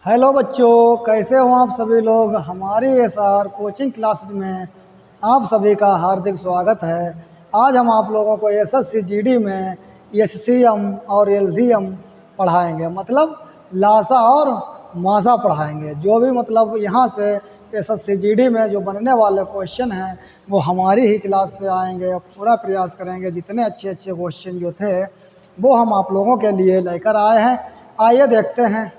Hello बच्चों, कैसे हो आप सभी लोग। हमारी एसआर कोचिंग क्लासेज में आप सभी का हार्दिक स्वागत है। आज हम आप लोगों को एसएससी जीडी में एचसीएम और एलसीएम पढ़ाएंगे, मतलब लासा और मासा पढ़ाएंगे। जो भी मतलब यहाँ से एसएससी जीडी में जो बनने वाले क्वेश्चन हैं वो हमारी ही क्लास से आएंगे। पूरा प्रयास करेंगे जितने अच्छे अच्छे क्वेश्चन जो थे वो हम आप लोगों के लिए लेकर आए हैं। आइए देखते हैं।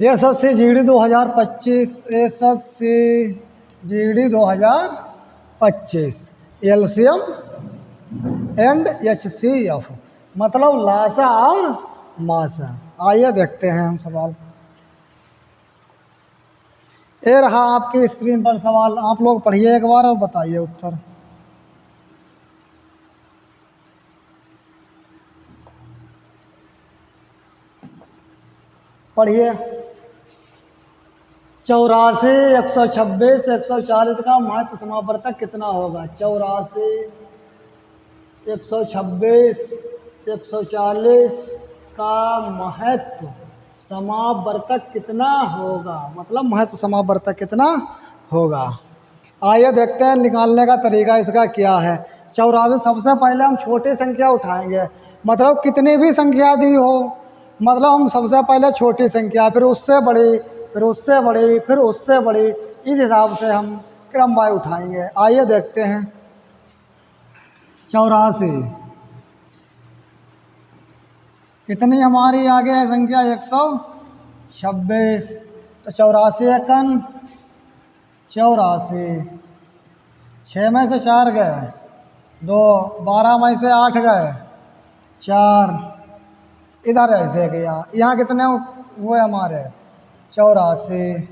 SSC GD 2025, SSC GD 2025 LCM and HCF, मतलब लासा और मासा। आइए देखते हैं हम सवाल। ये रहा आपकी स्क्रीन पर सवाल, आप लोग पढ़िए एक बार और बताइए उत्तर। पढ़िए। 84, 126, 140 का महत्व समावर्तक कितना होगा। 84, 126, 140 का महत्व समावर्तक कितना होगा, मतलब महत्व समावर्तक कितना होगा। आइए देखते हैं निकालने का तरीका इसका क्या है। 84, सबसे पहले हम छोटी संख्या उठाएंगे, मतलब कितनी भी संख्या दी हो, मतलब हम सबसे पहले छोटी संख्या, फिर उससे बड़ी, फिर उससे बड़ी, फिर उससे बड़ी, इस हिसाब से हम क्रमवार उठाएंगे। आइए देखते हैं। 84 कितनी हमारी आगे है संख्या 126, तो 84 एकन 84, 6 में से 4 गए 2, 12 में से 8 गए 4, इधर ऐसे गया। यहाँ कितने हुए हमारे 84।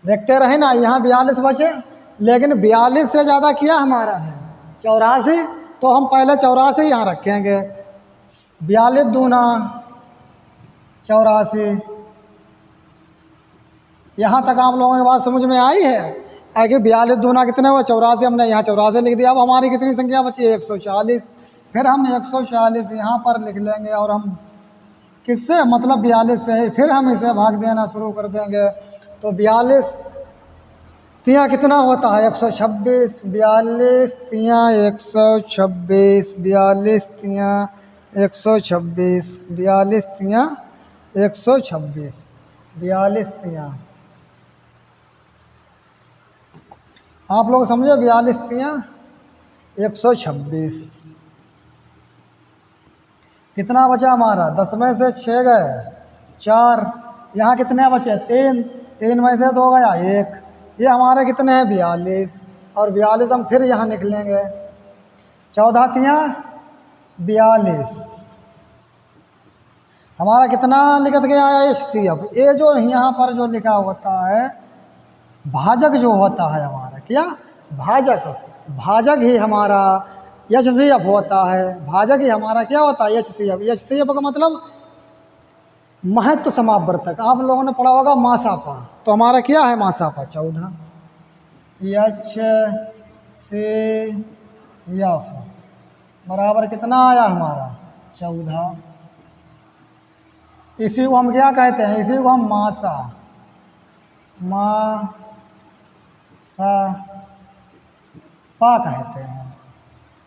देखते रहे ना, यहाँ 42 बचे, लेकिन 42 से ज़्यादा किया हमारा है 84, तो हम पहले 84 यहाँ रखेंगे। 42 दूना 84। यहाँ तक आप लोगों की बात समझ में आई है। आगे 42 दूना कितने हुए 84, हमने यहाँ 84 लिख दिया। अब हमारी कितनी संख्या बची 140, फिर हम 140 यहाँ पर लिख लेंगे और हम किससे, मतलब 42 से ही फिर हम इसे भाग देना शुरू कर देंगे। तो 42 तिया कितना होता है 126, 42 तिया 126, 42 तिया 126, 42 तिया 126, 42 तिया। आप लोग समझे, 42 तिया 126। कितना बचा हमारा, 10 में से 6 गए 4, यहाँ कितने बचे 3, 3 में से 2 गया 1, ये हमारे कितने हैं 42, और 42 हम फिर यहाँ निकलेंगे। 14 तिया 42, हमारा कितना लिखत गया है एचसीएफ। ये जो यहाँ पर जो लिखा होता है भाजक जो होता है हमारा, क्या भाजक, भाजक ही हमारा एचसीएफ होता है। भाजक ही हमारा क्या होता है एचसीएफ। एचसीएफ का मतलब महत्व समावर्तक। आप लोगों ने पढ़ा होगा मासापा, तो हमारा क्या है मासापा 14 एचसीएफ बराबर कितना आया हमारा 14। इसी को हम क्या कहते हैं, इसी को हम मासा पा कहते हैं।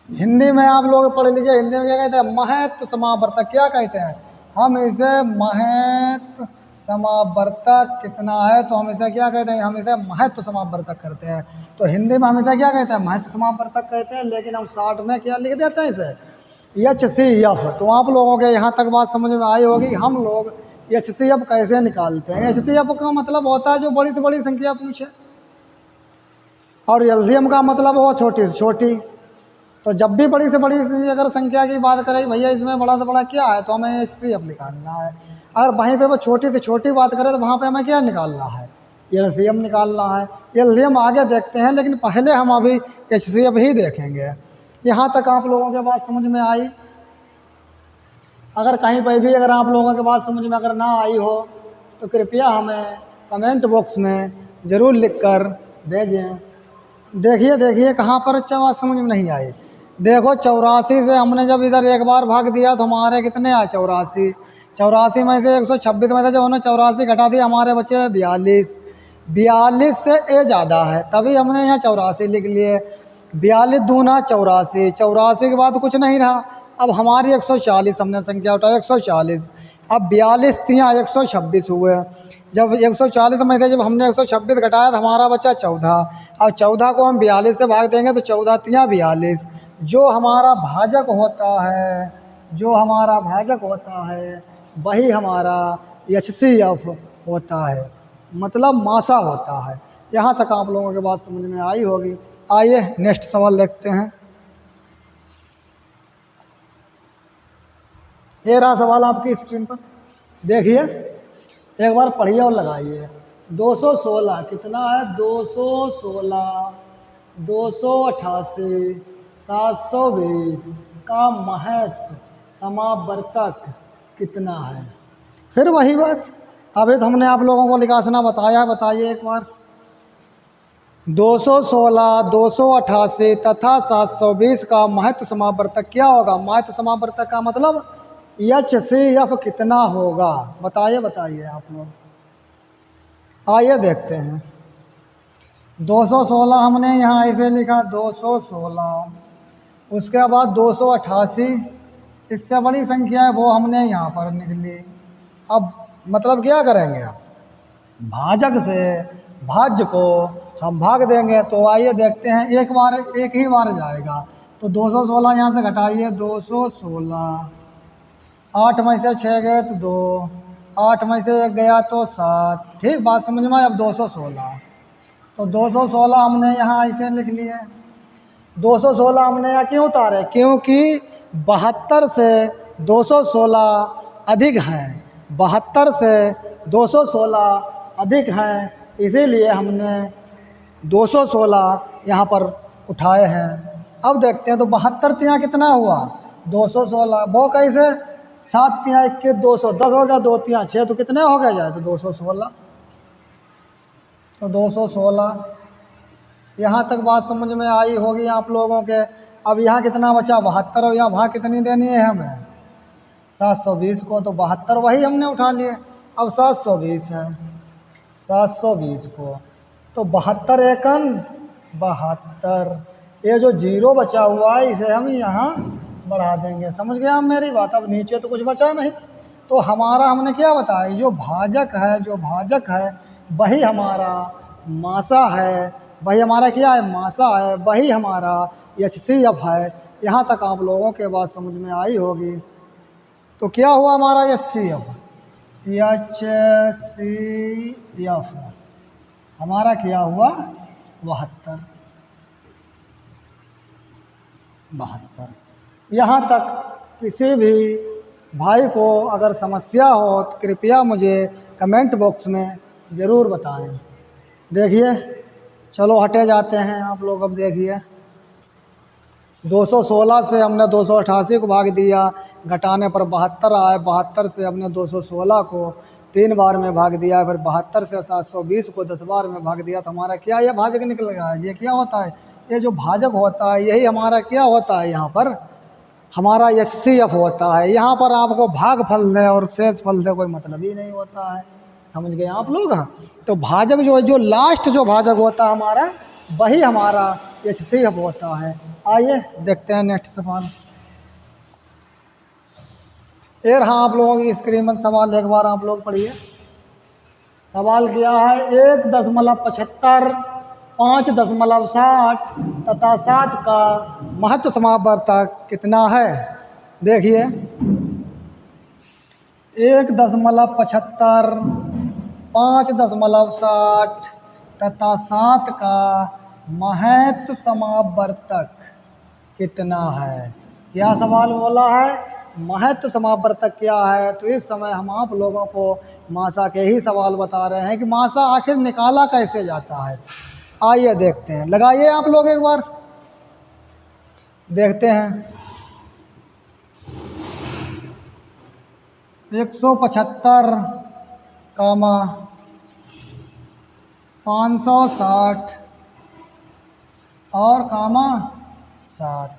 हिंदी में आप लोग पढ़ लीजिए, हिंदी में क्या कहते हैं, महत्व समावर्तक। क्या कहते हैं हम इसे, महत्व समावर्तक कितना है, तो हम इसे क्या कहते हैं, हम इसे महत्व समावर्तक करते हैं। तो हिंदी में हम इसे क्या कहते हैं, महत्व समावर्तक कहते हैं, लेकिन हम शॉर्ट में क्या लिख देते हैं इसे एचसीएफ। तो आप लोगों के यहाँ तक बात समझ में आई होगी। हम लोग एचसीएफ कैसे निकालते हैं। एचसीएफ का मतलब होता है जो बड़ी से बड़ी संख्या पूछे, और एलसीएम का मतलब हो छोटी से छोटी। तो जब भी बड़ी से बड़ी अगर संख्या की बात करें, भैया इसमें बड़ा से बड़ा क्या है, तो हमें एचसीएफ निकालना है। अगर वहीं पे वो छोटी से छोटी बात करें तो वहाँ पे हमें क्या निकालना है, एलसीएम निकालना है। एलसीएम आगे देखते हैं, लेकिन पहले हम अभी एचसीएफ ही देखेंगे। यहाँ तक आप लोगों के बात समझ में आई। अगर कहीं पर भी अगर आप लोगों के बात समझ में अगर ना आई हो तो कृपया हमें कमेंट बॉक्स में ज़रूर लिख कर भेजें। देखिए कहाँ पर अच्छा बात समझ में नहीं आई। देखो 84 से हमने जब इधर एक बार भाग दिया तो हमारे कितने आए 84, 84 में से 126 में से जब हमने 84 घटा दिया हमारे बचे 42। 42 से ए ज़्यादा है तभी हमने यहाँ 84 लिख लिए। 42 दूना 84, 84 के बाद कुछ नहीं रहा। अब हमारी 140 हमने संख्या उठाई 140। अब 42 तियाँ 126 हुए। जब 140 में से जब हमने 126 घटाया तो हमारा बचा 14। अब 14 को हम 42 से भाग देंगे तो 14 तियाँ 42। जो हमारा भाजक होता है, जो हमारा भाजक होता है वही हमारा HCF होता है, मतलब मासा होता है। यहाँ तक आप लोगों के बात समझ में आई होगी। आइए नेक्स्ट सवाल देखते हैं। ये रहा सवाल आपकी स्क्रीन पर, देखिए एक बार पढ़िए और लगाइए। 216 कितना है? 216 288 720 का महत्व समावर्तक कितना है? फिर वही बात, अभी तो हमने आप लोगों को निकासना बताया, बताइए एक बार। 216 288 तथा 720 का महत्व समावर्तक क्या होगा? महत्व समावर्तक का मतलब HCF कितना होगा? बताइए बताइए आप लोग। आइए देखते हैं। 216 हमने यहाँ ऐसे लिखा 216, उसके बाद 288, इससे बड़ी संख्या है वो हमने यहाँ पर निकली। अब मतलब क्या करेंगे? अब भाजक से भाज्य को हम भाग देंगे। तो आइए देखते हैं, एक ही बार जाएगा। तो 216 यहाँ से घटाइए 216, 8 में से 6 गए तो 2, 8 में से 1 गया तो 7। ठीक बात समझ में? अब 216, तो 216 हमने यहाँ ऐसे लिख लिए। 216 हमने यहाँ क्यों उतारे? क्योंकि 72 से 216 अधिक हैं, 72 से 216 अधिक हैं, इसीलिए हमने 216 यहाँ पर उठाए हैं। अब देखते हैं तो 72 तियाँ कितना हुआ? 216। वो कैसे? 7 तियाँ 21 200, 10 हो गया, 2 तियाँ 6, तो कितने हो गए जाए? तो 216। तो 216 यहाँ तक बात समझ में आई होगी आप लोगों के। अब यहाँ कितना बचा? 72। और यहाँ भाग कितनी देनी है हमें? 720 को, तो 72 वही हमने उठा लिए। अब 720 है, 720 को, तो 72 एकन 72। ये जो जीरो बचा हुआ है इसे हम यहाँ बढ़ा देंगे। समझ गए आप मेरी बात? अब नीचे तो कुछ बचा नहीं। तो हमारा हमने क्या बताया? जो भाजक है, जो भाजक है वही हमारा मासा है, वही हमारा क्या है? मासा है, वही हमारा HCF है। यहाँ तक आप लोगों के बात समझ में आई होगी। तो क्या हुआ हमारा HCF? HCF हमारा क्या हुआ? 72। यहाँ तक किसी भी भाई को अगर समस्या हो तो कृपया मुझे कमेंट बॉक्स में ज़रूर बताएं। देखिए चलो हटे जाते हैं आप लोग। अब देखिए 216 से हमने 288 को भाग दिया, घटाने पर 72 आए। 72 से हमने 216 को 3 बार में भाग दिया, फिर 72 से 720 को 10 बार में भाग दिया। तो हमारा क्या ये भाजक निकल गया है। ये क्या होता है? ये जो भाजक होता है यही हमारा क्या होता है? यहाँ पर हमारा HCF होता है। यहाँ पर आपको भाग फल दे और शेष फल से कोई मतलब ही नहीं होता है। समझ गए आप लोग? तो भाजक जो है, जो लास्ट जो भाजक होता है हमारा, वही हमारा HCF होता है। आइए देखते हैं नेक्स्ट सवाल। ये रहा आप लोगों की स्क्रीन पर सवाल, एक बार आप लोग पढ़िए। सवाल किया है 1.75, 5.60 तथा 7 का महत्व समावर्तक कितना है? देखिए 1.75, 5.60 तथा 7 का महत्व समावर्तक कितना है? क्या सवाल बोला है? महत्व समावर्तक क्या है? तो इस समय हम आप लोगों को मासा के ही सवाल बता रहे हैं कि मासा आखिर निकाला कैसे जाता है। आइए देखते हैं, लगाइए आप लोग एक बार, देखते हैं। 175 कामा 560 और कामा 7।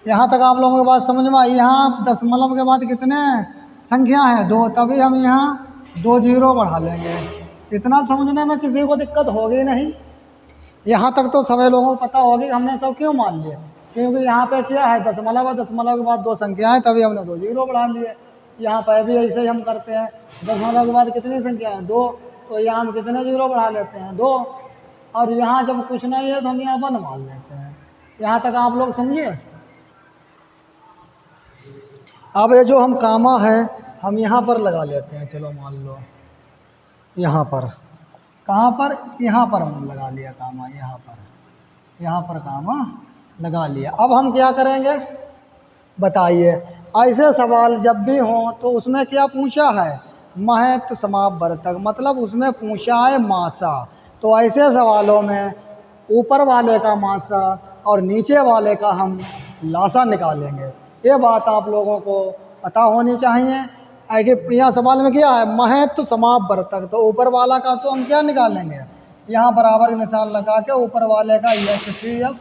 यहाँ तक आप लोगों के बात समझ में आई। यहाँ दशमलव के बाद कितने? संख्या है 2, तभी हम यहाँ 2 जीरो बढ़ा लेंगे। इतना समझने में किसी को दिक्कत होगी नहीं। यहाँ तक तो सभी लोगों को पता होगी हमने सब क्यों मान लिया, क्योंकि यहाँ पे क्या है दशमलव है, दशमलव के बाद 2 संख्याएं, तभी हमने 2 जीरो बढ़ा लिए। यहाँ पर भी ऐसे ही हम करते हैं, दशमलव के बाद कितनी संख्या है 2, तो यहाँ हम कितने जीरो बढ़ा लेते हैं 2, और यहाँ जब कुछ नहीं है तो हम यहाँ 1 मान लेते हैं। यहाँ तक आप लोग समझिए। अब ये जो हम कामा है हम यहाँ पर लगा लेते हैं, चलो मान लो यहाँ पर, कहाँ पर, यहाँ पर हम लगा लिया कामा, यहाँ पर कामा लगा लिया। अब हम क्या करेंगे बताइए। ऐसे सवाल जब भी हों तो उसमें क्या पूछा है, महत्व समावर्तक, मतलब उसमें पूछा है मासा। तो ऐसे सवालों में ऊपर वाले का मासा और नीचे वाले का हम लासा निकालेंगे। ये बात आप लोगों को पता होनी चाहिए। आगे यहाँ सवाल में क्या है, महत्व समावर्तक, तो ऊपर वाला का तो हम क्या निकालेंगे, यहाँ बराबर की निशान लगा के ऊपर वाले का HCF,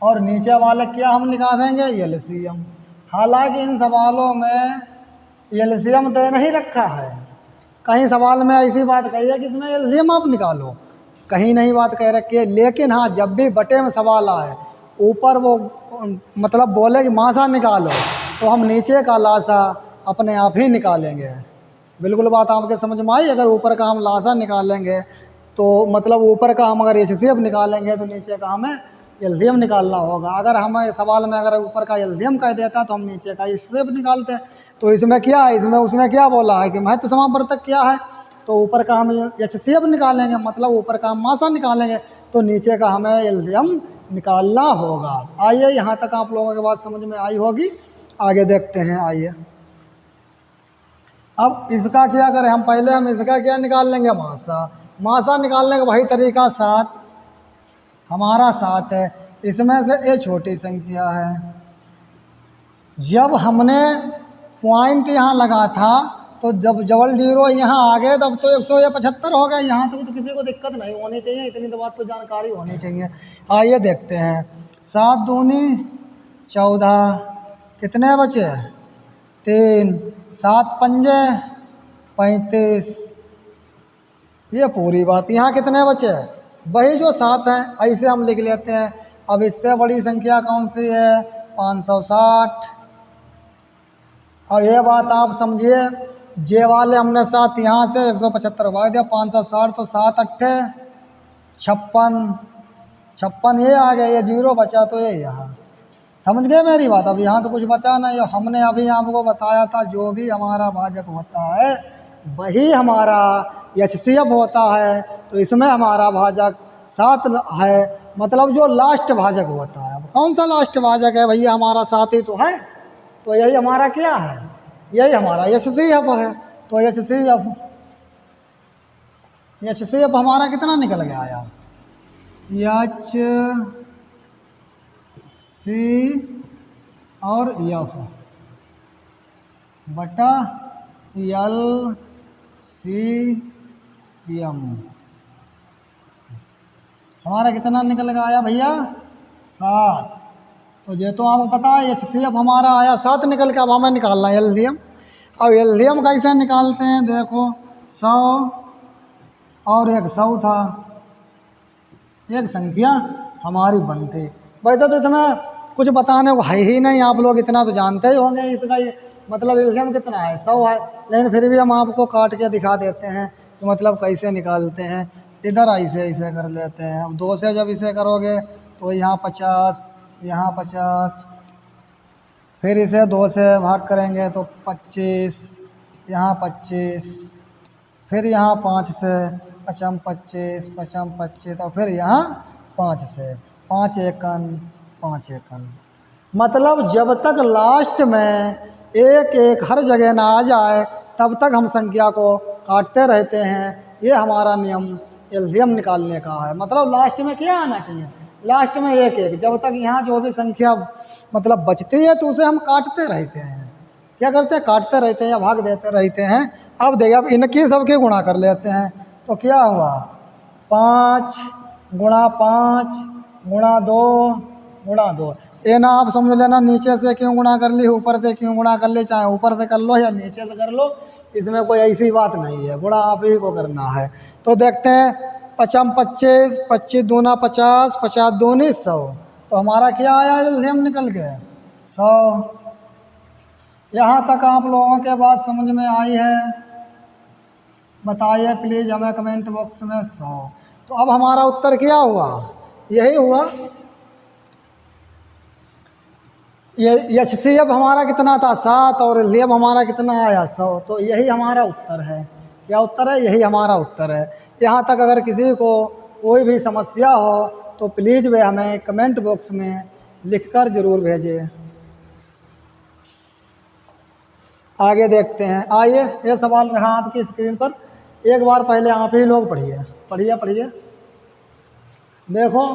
और नीचे वाले क्या हम निकाल देंगे LCM। हालांकि इन सवालों में LCM दे नहीं रखा है, कहीं सवाल में ऐसी बात कही है कि इसमें LCM आप निकालो, कहीं नहीं बात कह रखी है। लेकिन हाँ, जब भी बटे में सवाल आए, ऊपर वो मतलब बोले कि मासा निकालो, तो हम नीचे का लासा अपने आप ही निकालेंगे। बिल्कुल बात आपके समझ में आई। अगर ऊपर का हम लासा निकालेंगे तो मतलब ऊपर का हम अगर HCF निकालेंगे तो नीचे का हमें LCM निकालना होगा। अगर हमें सवाल में अगर ऊपर का LCM कह देता तो हम नीचे का HCF निकालते। तो इसमें क्या है, इसमें उसने क्या बोला है कि महत्व समावर्तक क्या है, तो ऊपर का हम HCF निकालेंगे, मतलब ऊपर का हम मासा निकालेंगे, तो नीचे का हमें LCM निकालना होगा। आइए, यहाँ तक आप लोगों के बात समझ में आई होगी। आगे देखते हैं, आइए। अब इसका क्या करें हम, पहले हम इसका क्या निकाल लेंगे, मासा। मासा निकालने का वही तरीका 7, हमारा 7 है, इसमें से ये छोटी संख्या है। जब हमने पॉइंट यहाँ लगा था तो जब डबल जीरो यहाँ आ गए तब तो 175 हो गए। यहाँ तक तो किसी को दिक्कत नहीं होनी चाहिए, इतनी तो बात तो जानकारी होनी चाहिए। आइए देखते हैं, 7 दूनी 14, कितने बचे 3, 7 पंजे 35, ये पूरी बात। यहाँ कितने बचे, वही जो 7 हैं, ऐसे हम लिख लेते हैं। अब इससे बड़ी संख्या कौन सी है, 560। और ये बात आप समझिए, जे वाले हमने 7 यहाँ से 175 भाग दिया, 560 तो 7 अट्ठे 56 ये आ गया, ये जीरो बचा तो ये यहाँ। समझ गए मेरी बात। अब यहाँ तो कुछ बचा नहीं। हमने अभी आपको बताया था जो भी हमारा भाजक होता है वही हमारा HCF होता है। तो इसमें हमारा भाजक 7 है, मतलब जो लास्ट भाजक होता है। कौन सा लास्ट भाजक है भैया, हमारा 7 ही तो है। तो यही हमारा क्या है, यही हमारा HCF है। तो HCF हमारा कितना निकल गया यार, HC और F बटा LCM हमारा कितना निकल गया भैया, 7। तो ये तो आपको पता है HCF हमारा आया 7 निकल के। अब हमें निकालना है LCM। अब LCM कैसे निकालते हैं, देखो 100 और एक 100 था, एक संख्या हमारी बनती। वैसे तो इसमें कुछ बताने को है ही नहीं, आप लोग इतना तो जानते ही होंगे। इसका मतलब LCM कितना है, 100 है। लेकिन फिर भी हम आपको काट के दिखा देते हैं तो मतलब कैसे निकालते हैं। इधर ऐसे कर लेते हैं। अब 2 से जब इसे करोगे तो यहाँ 50, यहाँ 50, फिर इसे 2 से भाग करेंगे तो 25, यहाँ 25, फिर यहाँ 5 से 55, 25, 25, तो फिर यहाँ 5 से 5 एकन 5 एकन। मतलब जब तक लास्ट में एक हर जगह ना आ जाए तब तक हम संख्या को काटते रहते हैं। ये हमारा नियम LCM निकालने का है। मतलब लास्ट में क्या आना चाहिए, लास्ट में एक जब तक यहाँ जो भी संख्या मतलब बचती है तो उसे हम काटते रहते हैं। क्या करते हैं, काटते रहते हैं या भाग देते रहते हैं। अब देखिए, अब इनकी सबके गुणा कर लेते हैं तो क्या हुआ, 5 गुणा 5 गुणा 2 गुणा 2। ये ना आप समझ लेना नीचे से क्यों गुणा कर ली, ऊपर से क्यों गुणा कर ली, चाहे ऊपर से कर लो या नीचे से कर लो, इसमें कोई ऐसी बात नहीं है, गुणा आप ही को करना है। तो देखते हैं, 5 25, 25 दूना 50, 50 दूनी 100, तो हमारा क्या आया, एलसीएम निकल गया 100। यहाँ तक आप लोगों के बात समझ में आई है? बताइए प्लीज़ हमें कमेंट बॉक्स में 100। तो अब हमारा उत्तर क्या हुआ, यही हुआ। ये HCF हमारा कितना था 7 और LCM हमारा कितना आया 100, तो यही हमारा उत्तर है। क्या उत्तर है, यही हमारा उत्तर है। यहाँ तक अगर किसी को कोई भी समस्या हो तो प्लीज़ वे हमें कमेंट बॉक्स में लिखकर ज़रूर भेजिए। आगे देखते हैं, आइए ये सवाल रहा आपकी स्क्रीन पर, एक बार पहले आप ही लोग पढ़िए पढ़िए पढ़िए। देखो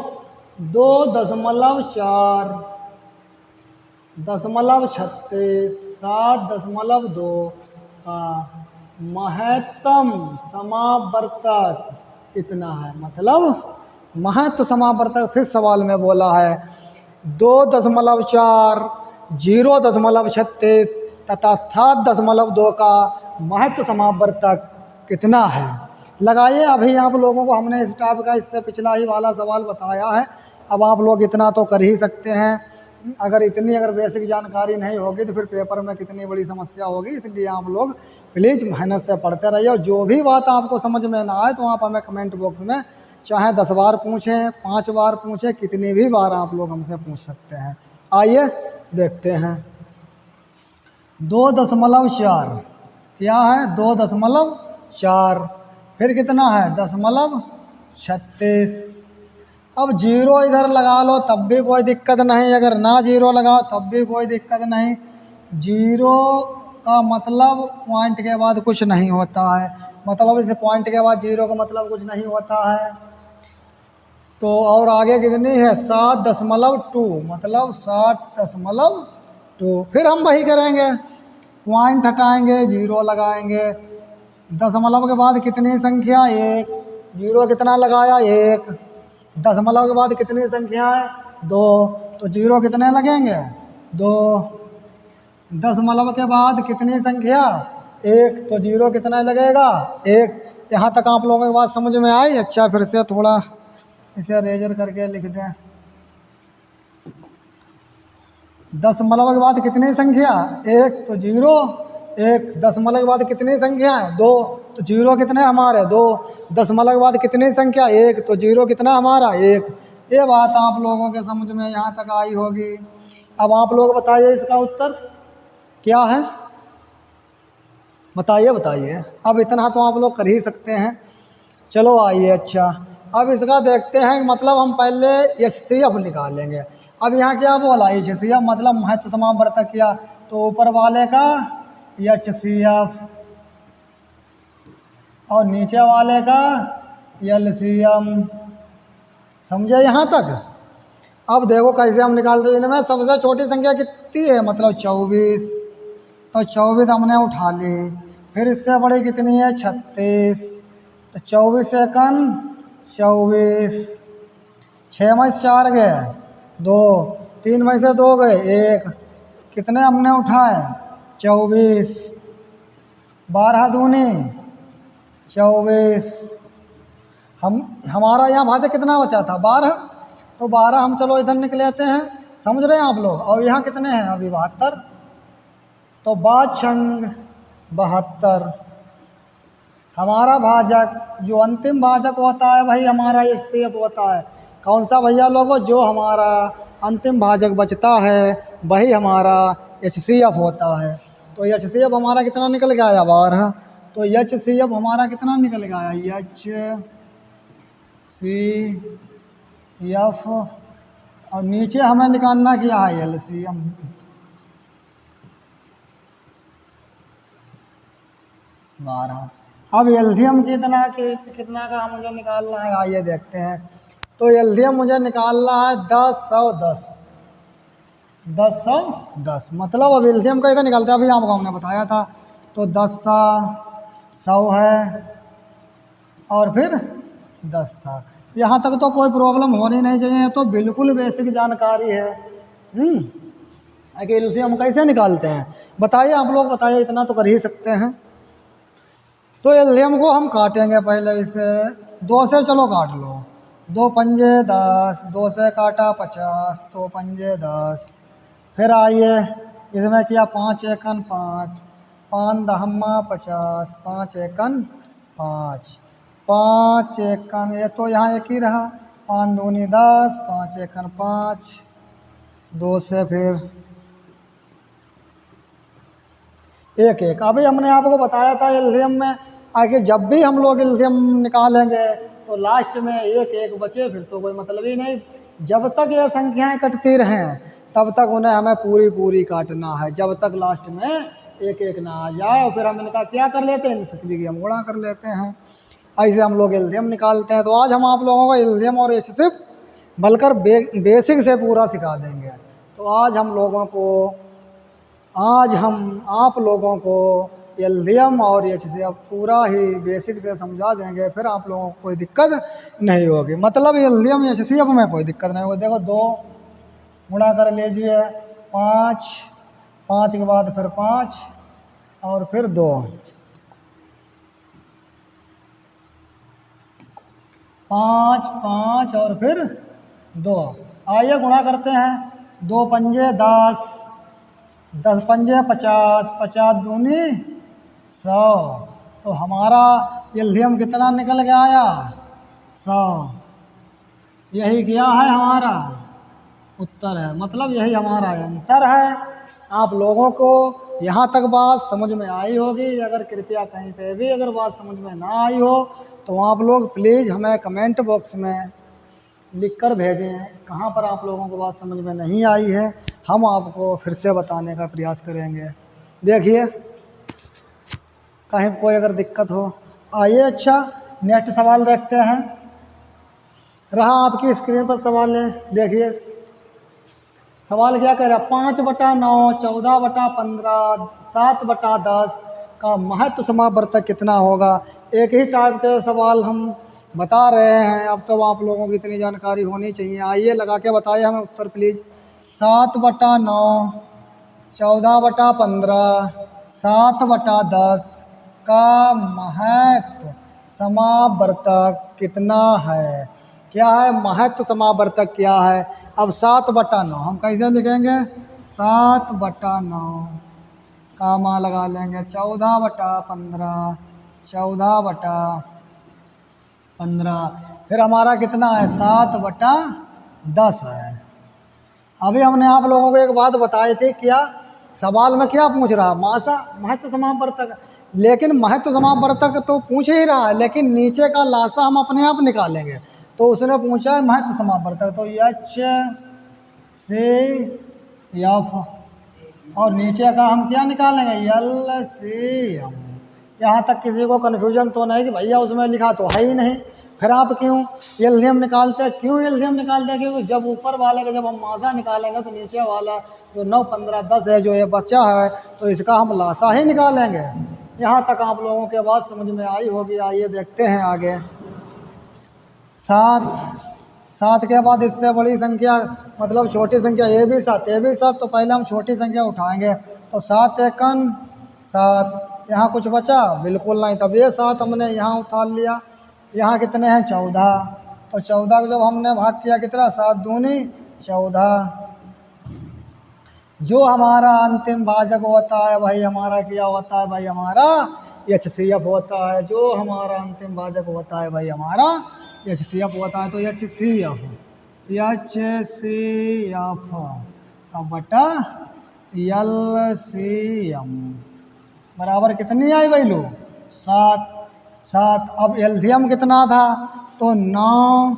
2.4 .36 7.2 का महत्तम समावर्तक कितना है। मतलब महत्तम समावर्तक फिर सवाल में बोला है 2.4 0.36 तथा 7.2 का महत्तम समावर्तक कितना है। लगाइए, अभी आप लोगों को हमने इस टाइप का इससे पिछला ही वाला सवाल बताया है। अब आप लोग इतना तो कर ही सकते हैं। अगर बेसिक जानकारी नहीं होगी तो फिर पेपर में कितनी बड़ी समस्या होगी। इसलिए आप लोग प्लीज़ मेहनत से पढ़ते रहिए, और जो भी बात आपको समझ में ना आए तो आप हमें कमेंट बॉक्स में चाहे 10 बार पूछें, 5 बार पूछें, कितनी भी बार आप लोग हमसे पूछ सकते हैं। आइए देखते हैं, 2.4 क्या है, 2.4 फिर कितना है 10.36। अब जीरो इधर लगा लो तब भी कोई दिक्कत नहीं, अगर ना जीरो लगाओ तब भी कोई दिक्कत नहीं। जीरो का मतलब पॉइंट के बाद कुछ नहीं होता है, मतलब इस पॉइंट के बाद जीरो का मतलब कुछ नहीं होता है। तो और आगे कितनी है 7.2, मतलब 7.2। फिर हम वही करेंगे, पॉइंट हटाएंगे, जीरो लगाएंगे। दशमलव के बाद कितनी संख्या 1, जीरो कितना लगाया 1। दशमलव के बाद कितनी संख्या है 2, तो जीरो कितने लगेंगे 2। दशमलव के बाद कितनी संख्या 1, तो जीरो कितना लगेगा 1। यहाँ तक आप लोगों की बात समझ में आई? अच्छा, फिर से थोड़ा इसे रेजर करके लिख दें। दशमलव के बाद कितनी संख्या 1, तो जीरो 1। दशमलव के बाद कितनी संख्या है 2, तो जीरो कितने हमारे 2। दशमलव के बाद कितनी संख्या 1, तो जीरो कितना हमारा 1। ये बात आप लोगों के समझ में यहाँ तक आई होगी। अब आप लोग बताइए इसका उत्तर क्या है, बताइए। अब इतना तो आप लोग कर ही सकते हैं। चलो आइए, अच्छा अब इसका देखते हैं, मतलब हम पहले HCF निकालेंगे। अब यहाँ क्या बोला HCF मतलब महत्तम समावर्तक किया, तो ऊपर वाले का HCF और नीचे वाले का LCM। समझे यहाँ तक? अब देखो कैसे हम निकालते हैं। इनमें सबसे छोटी संख्या कितनी है, मतलब 24, तो 24 हमने उठा ली। फिर इससे बड़ी कितनी है 36, तो 24 सेकंड 24। 6 में से 4 गए 2, 3 में से 2 गए 1, कितने हमने उठाए 24। 12 दूनी 24। हमारा यहाँ भाजक कितना बचा था 12, तो 12 हम चलो इधर निकल लेते हैं, समझ रहे हैं आप लोग। और यहाँ कितने हैं अभी 72, तो 72 हमारा भाजक, जो अंतिम भाजक होता है वही हमारा HCF होता है। कौन सा भैया लोगों, जो हमारा अंतिम भाजक बचता है वही हमारा HCF होता है। तो HCF हमारा कितना निकल गया 12, तो HCF हमारा कितना निकल गया HCF, और नीचे हमें निकालना क्या है LCM। अब LCM कितना का मुझे निकालना है, आइए देखते हैं। तो LCM मुझे निकालना है 10 110, मतलब अब LCM का इधर निकालते हैं, अभी आपको हमने बताया था। तो 10 था 100 है और फिर 10 था। यहाँ तक तो कोई प्रॉब्लम होनी नहीं चाहिए, तो बिल्कुल बेसिक जानकारी है। आगे एलसीएम कैसे निकालते हैं बताइए, आप लोग बताइए, इतना तो कर ही सकते हैं। तो एलसीएम को हम काटेंगे पहले इसे, 2 से चलो काट लो, 2 पंजे 10, 2 से काटा 50, 2 पंजे 10। फिर आइए इसमें किया 5 एकन 5, 5 दहम्मा 50, 5 एकन 5, 5 एकन, ये तो यहाँ एक ही रहा, 5 दूनी 10, 5 एकन 5, 2 से फिर 1 1। अभी हमने आपको बताया था एलसीएम में आगे जब भी हम लोग एलसीएम निकालेंगे तो लास्ट में 1 1 बचे, फिर तो कोई मतलब ही नहीं। जब तक ये संख्याएं कटती रहें तब तक उन्हें हमें पूरी पूरी काटना है, जब तक लास्ट में 1 1 ना आ जाए। और फिर हम इनका क्या कर लेते हैं, इन सभी की हम गुणा कर लेते हैं। ऐसे हम लोग एलसीएम निकालते हैं। तो आज हम आप लोगों को एलसीएम और एचसीएफ बल्कि बेसिक से पूरा सिखा देंगे। तो आज हम आप लोगों को एलसीएम और एचसीएफ पूरा ही बेसिक से समझा देंगे, फिर आप लोगों को कोई दिक्कत नहीं होगी। मतलब एलसीएम एचसीएफ में कोई दिक्कत नहीं होगी। देखो 2 गुणा कर लीजिए 5, 5 के बाद फिर 5 और फिर 2, 5 5 और फिर 2। आइए गुणा करते हैं, 2 पंजे 10, 10 पंजे 50, 50 दूनी 100। तो हमारा एलसीएम कितना निकल के आया, 100। यही क्या है हमारा उत्तर है, मतलब यही हमारा आंसर है। आप लोगों को यहाँ तक बात समझ में आई होगी। अगर कृपया कहीं पे भी अगर बात समझ में ना आई हो तो आप लोग प्लीज़ हमें कमेंट बॉक्स में लिख कर भेजें कहाँ पर आप लोगों को बात समझ में नहीं आई है, हम आपको फिर से बताने का प्रयास करेंगे। देखिए कहीं कोई अगर दिक्कत हो। आइए अच्छा नेक्स्ट सवाल देखते हैं। रहा आपकी स्क्रीन पर सवाल है, देखिए सवाल क्या कह रहा है, 5/9, 14/15, 7/10 का महत्व समावर्तक कितना होगा। एक ही टाइप के सवाल हम बता रहे हैं, अब तो आप लोगों की इतनी जानकारी होनी चाहिए। आइए लगा के बताइए हमें उत्तर प्लीज़। 7/9, 14/15, 7/10 का महत्व समावर्तक कितना है। क्या है महत्व समावर्तक क्या है। अब 7/9 हम कैसे लिखेंगे, 7/9 का मान लगा लेंगे 14/15, 14/15, फिर हमारा कितना है 7/10 है। अभी हमने आप लोगों को एक बात बताई थी, क्या सवाल में क्या पूछ रहा, महत्व समावर्तक, लेकिन महत्व समावर्तक तो पूछ ही रहा है, लेकिन नीचे का लासा हम अपने आप निकालेंगे। तो उसने पूछा है महत्व समावर्तक, तो HCF और नीचे का हम क्या निकालेंगे, LCM। यहाँ तक किसी को कन्फ्यूजन तो नहीं कि भैया उसमें लिखा तो है ही नहीं, फिर आप क्यों एलसीएम निकालते हैं। क्यों एलसीएम निकालते हैं, क्योंकि जब ऊपर वाले का जब हम मासा निकालेंगे तो नीचे वाला जो 9 15 10 है जो ये बच्चा है तो इसका हम लासा ही निकालेंगे। यहाँ तक आप लोगों के बात समझ में आई होगी। आइए देखते हैं आगे। 7 के बाद इससे बड़ी संख्या मतलब छोटी संख्या ये भी 7, ये भी 7, तो पहले हम छोटी संख्या उठाएंगे। तो 7 एकन 7, यहाँ कुछ बचा बिल्कुल नहीं, तब ये 7 हमने यहाँ उतार लिया। यहाँ कितने हैं 14, तो 14 को जब हमने भाग किया कितना 7 दूनी 14। जो हमारा अंतिम भाजक होता है वही हमारा क्या होता है भाई, हमारा HCF होता है। जो हमारा अंतिम भाजक होता है भाई हमारा HCF होता है। तो HCF अब बटा LCM बराबर कितनी आई भाई लो 7। अब एलसीएम कितना था, तो 9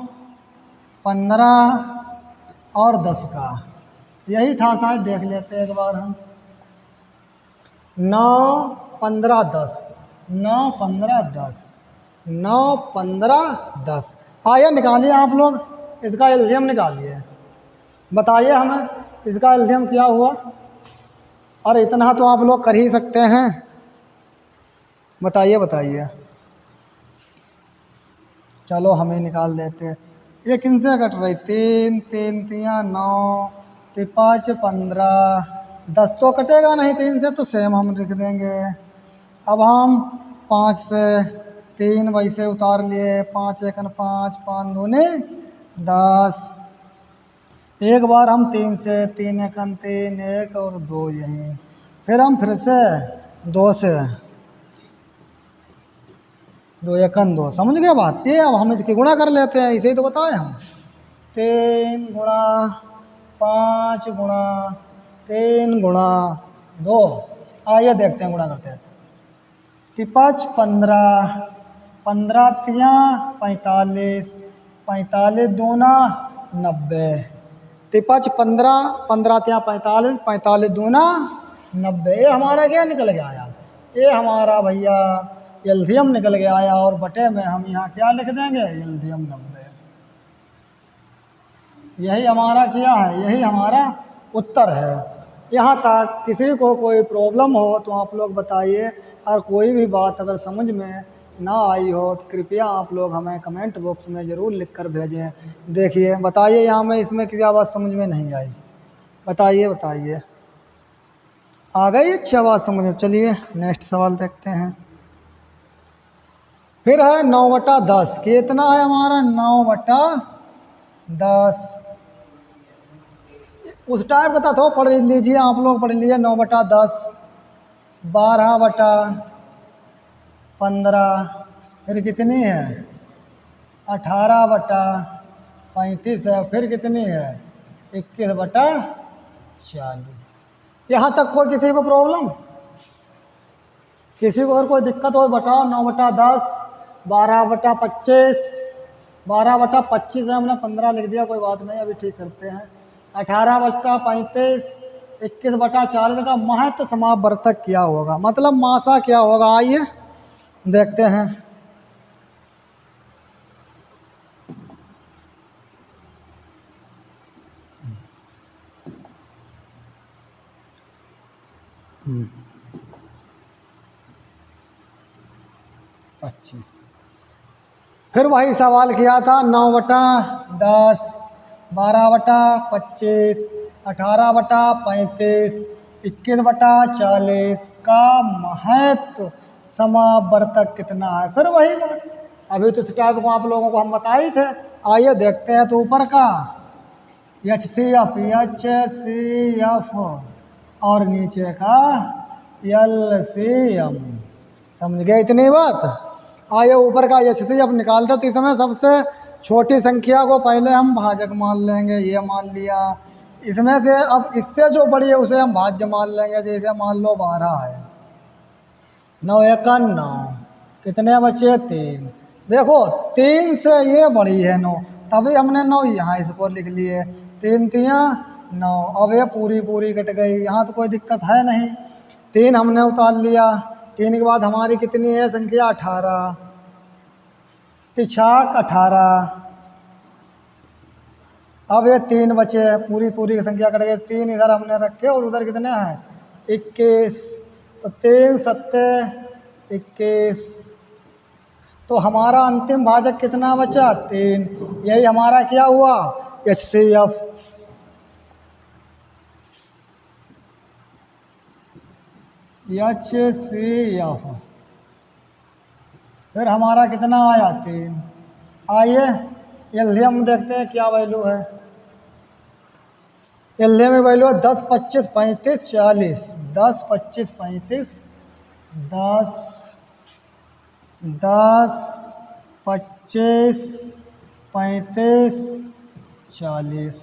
15 और 10 का यही था शायद, देख लेते हैं एक बार हम। 9 15 10, 9 15 10, 9 15 10। आइए निकालिए आप लोग इसका एलसीएम निकालिए, बताइए हमें इसका एलसीएम क्या हुआ। और इतना तो आप लोग कर ही सकते हैं, बताइए। चलो हमें निकाल देते। ये किन से कट रही, 3 3 3 9, तो 5 15, 10 तो कटेगा नहीं 3 से, तो सेम हम लिख देंगे। अब हम 5 से 3 वैसे उतार लिए, 5 एकन 5, 5 दूने 10। एक बार हम 3 से, 3 एकन 3, 1 और 2 यहीं। फिर हम फिर से 2 से, 2 एकन 2, समझ गए बात ये। अब हम इसकी गुणा कर लेते हैं, इसे ही तो बताए हम। 3 गुणा 5 गुणा 3 गुणा 2। आइए देखते हैं गुणा करते हैं। 5 15, 15 तिया 45, 45 दूना 90। 5 15, 15 तिया 45, 45 दूना 90। ये हमारा क्या निकल गया आया, ये हमारा भैया एलसीएम निकल गया आया। और बटे में हम यहाँ क्या लिख देंगे, एलसीएम 90। यही हमारा क्या है, यही हमारा उत्तर है। यहाँ तक किसी को कोई प्रॉब्लम हो तो आप लोग बताइए, और कोई भी बात अगर समझ में ना आई हो तो कृपया आप लोग हमें कमेंट बॉक्स में ज़रूर लिख कर भेजें। देखिए बताइए, यहाँ में इसमें किसी आवाज़ समझ में नहीं आई, बताइए बताइए, आ गई अच्छी आवाज़ समझ में। चलिए नेक्स्ट सवाल देखते हैं। फिर है 9/10, कितना है हमारा 9/10। उस टाइप का था, पढ़ लीजिए आप लोग, पढ़ लीजिए 9/10, 12/15, फिर कितनी है 18/35 है, फिर कितनी है 21/40। यहाँ तक कोई किसी को प्रॉब्लम, किसी को अगर कोई दिक्कत हो बताओ। 9/10, 12/25, 12/25 है, हमने 15 लिख दिया, कोई बात नहीं, अभी ठीक करते हैं। 18/35, 21/40 का महत्व समावर्तक क्या होगा, मतलब मासा क्या होगा, आइए देखते हैं। पच्चीस। फिर वही सवाल किया था, 9/10, 12/25, 18/35, 21/40 का महत्व समावर्तक कितना है। फिर वही बात, अभी तो इस टाइप को आप लोगों को हम बताए थे। आइए देखते हैं। तो ऊपर का HCF, HCF और नीचे का LCM, समझ गए इतनी बात। आइए ऊपर का HCF निकालते, तो इसमें सबसे छोटी संख्या को पहले हम भाजक मान लेंगे, ये मान लिया। इसमें से अब इससे जो बड़ी है उसे हम भाज्य मान लेंगे, जैसे मान लो 12 है, 9 एकन 9, कितने बचे 3। देखो 3 से ये बड़ी है 9, तभी हमने 9 यहाँ इसको लिख लिए, 3 तिया 9। अब ये पूरी कट गई, यहाँ तो कोई दिक्कत है नहीं। 3 हमने उतार लिया, 3 के बाद हमारी कितनी है संख्या 18, 3 18। अब ये 3 बचे, पूरी की संख्या कट गई, 3 इधर हमने रखे और उधर कितने हैं 21, तो 3 7 21। तो हमारा अंतिम भाजक कितना बचा 3। यही हमारा क्या हुआ HCF। HCF फिर हमारा कितना आया 3। आइए एलसीएम देखते हैं क्या वैल्यू है। एलसीएम में वैल्यू है 10 25 35 40। 10 25 35, 10 25 35 40।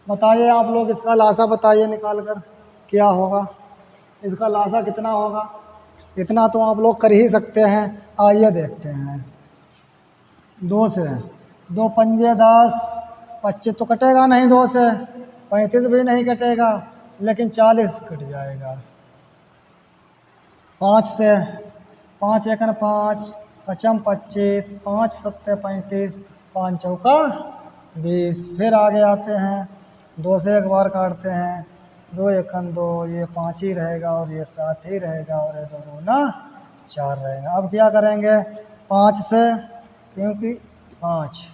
बताइए आप लोग, इसका लासा बताइए निकाल कर क्या होगा, इसका लासा कितना होगा। इतना तो आप लोग कर ही सकते हैं। आइए देखते हैं। 2 से 2 पंजे 10, 25 तो कटेगा नहीं, 2 से 35 भी नहीं कटेगा, लेकिन 40 कट जाएगा। 5 से 5 एकन 5, 5 25, 5 7 35, 5 चौका 20। फिर आगे आते हैं, 2 से एक बार काटते हैं, 2 एकन 2, ये 5 ही रहेगा और ये 7 ही रहेगा और ये 2 दूना 4 रहेगा। अब क्या करेंगे 5 से, क्योंकि 5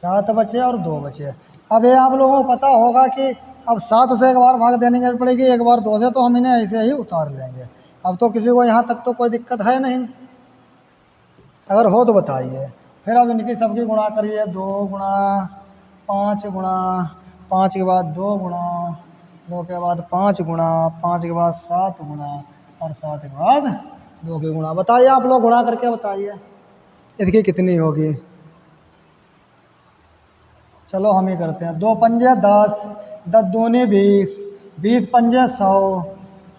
7 बचे और 2 बचे, अब ये आप लोगों को पता होगा कि अब 7 से एक बार भाग देने की पड़ेगी, एक बार 2 से, तो हम इन्हें ऐसे ही उतार लेंगे। अब तो किसी को यहाँ तक तो कोई दिक्कत है नहीं, अगर हो तो बताइए। फिर अब इनकी सबकी गुणा करिए, 2 गुणा 5 गुणा 5 के बाद 2 गुणा 2 के बाद 5 गुणा 5 के बाद 7 गुणा और 7 के बाद 2 की गुणा। बताइए आप लोग गुणा करके बताइए इसकी कितनी होगी। चलो हम ही करते हैं। 2 पंजे 10, 10 दूनी 20, 20 पंजे 100,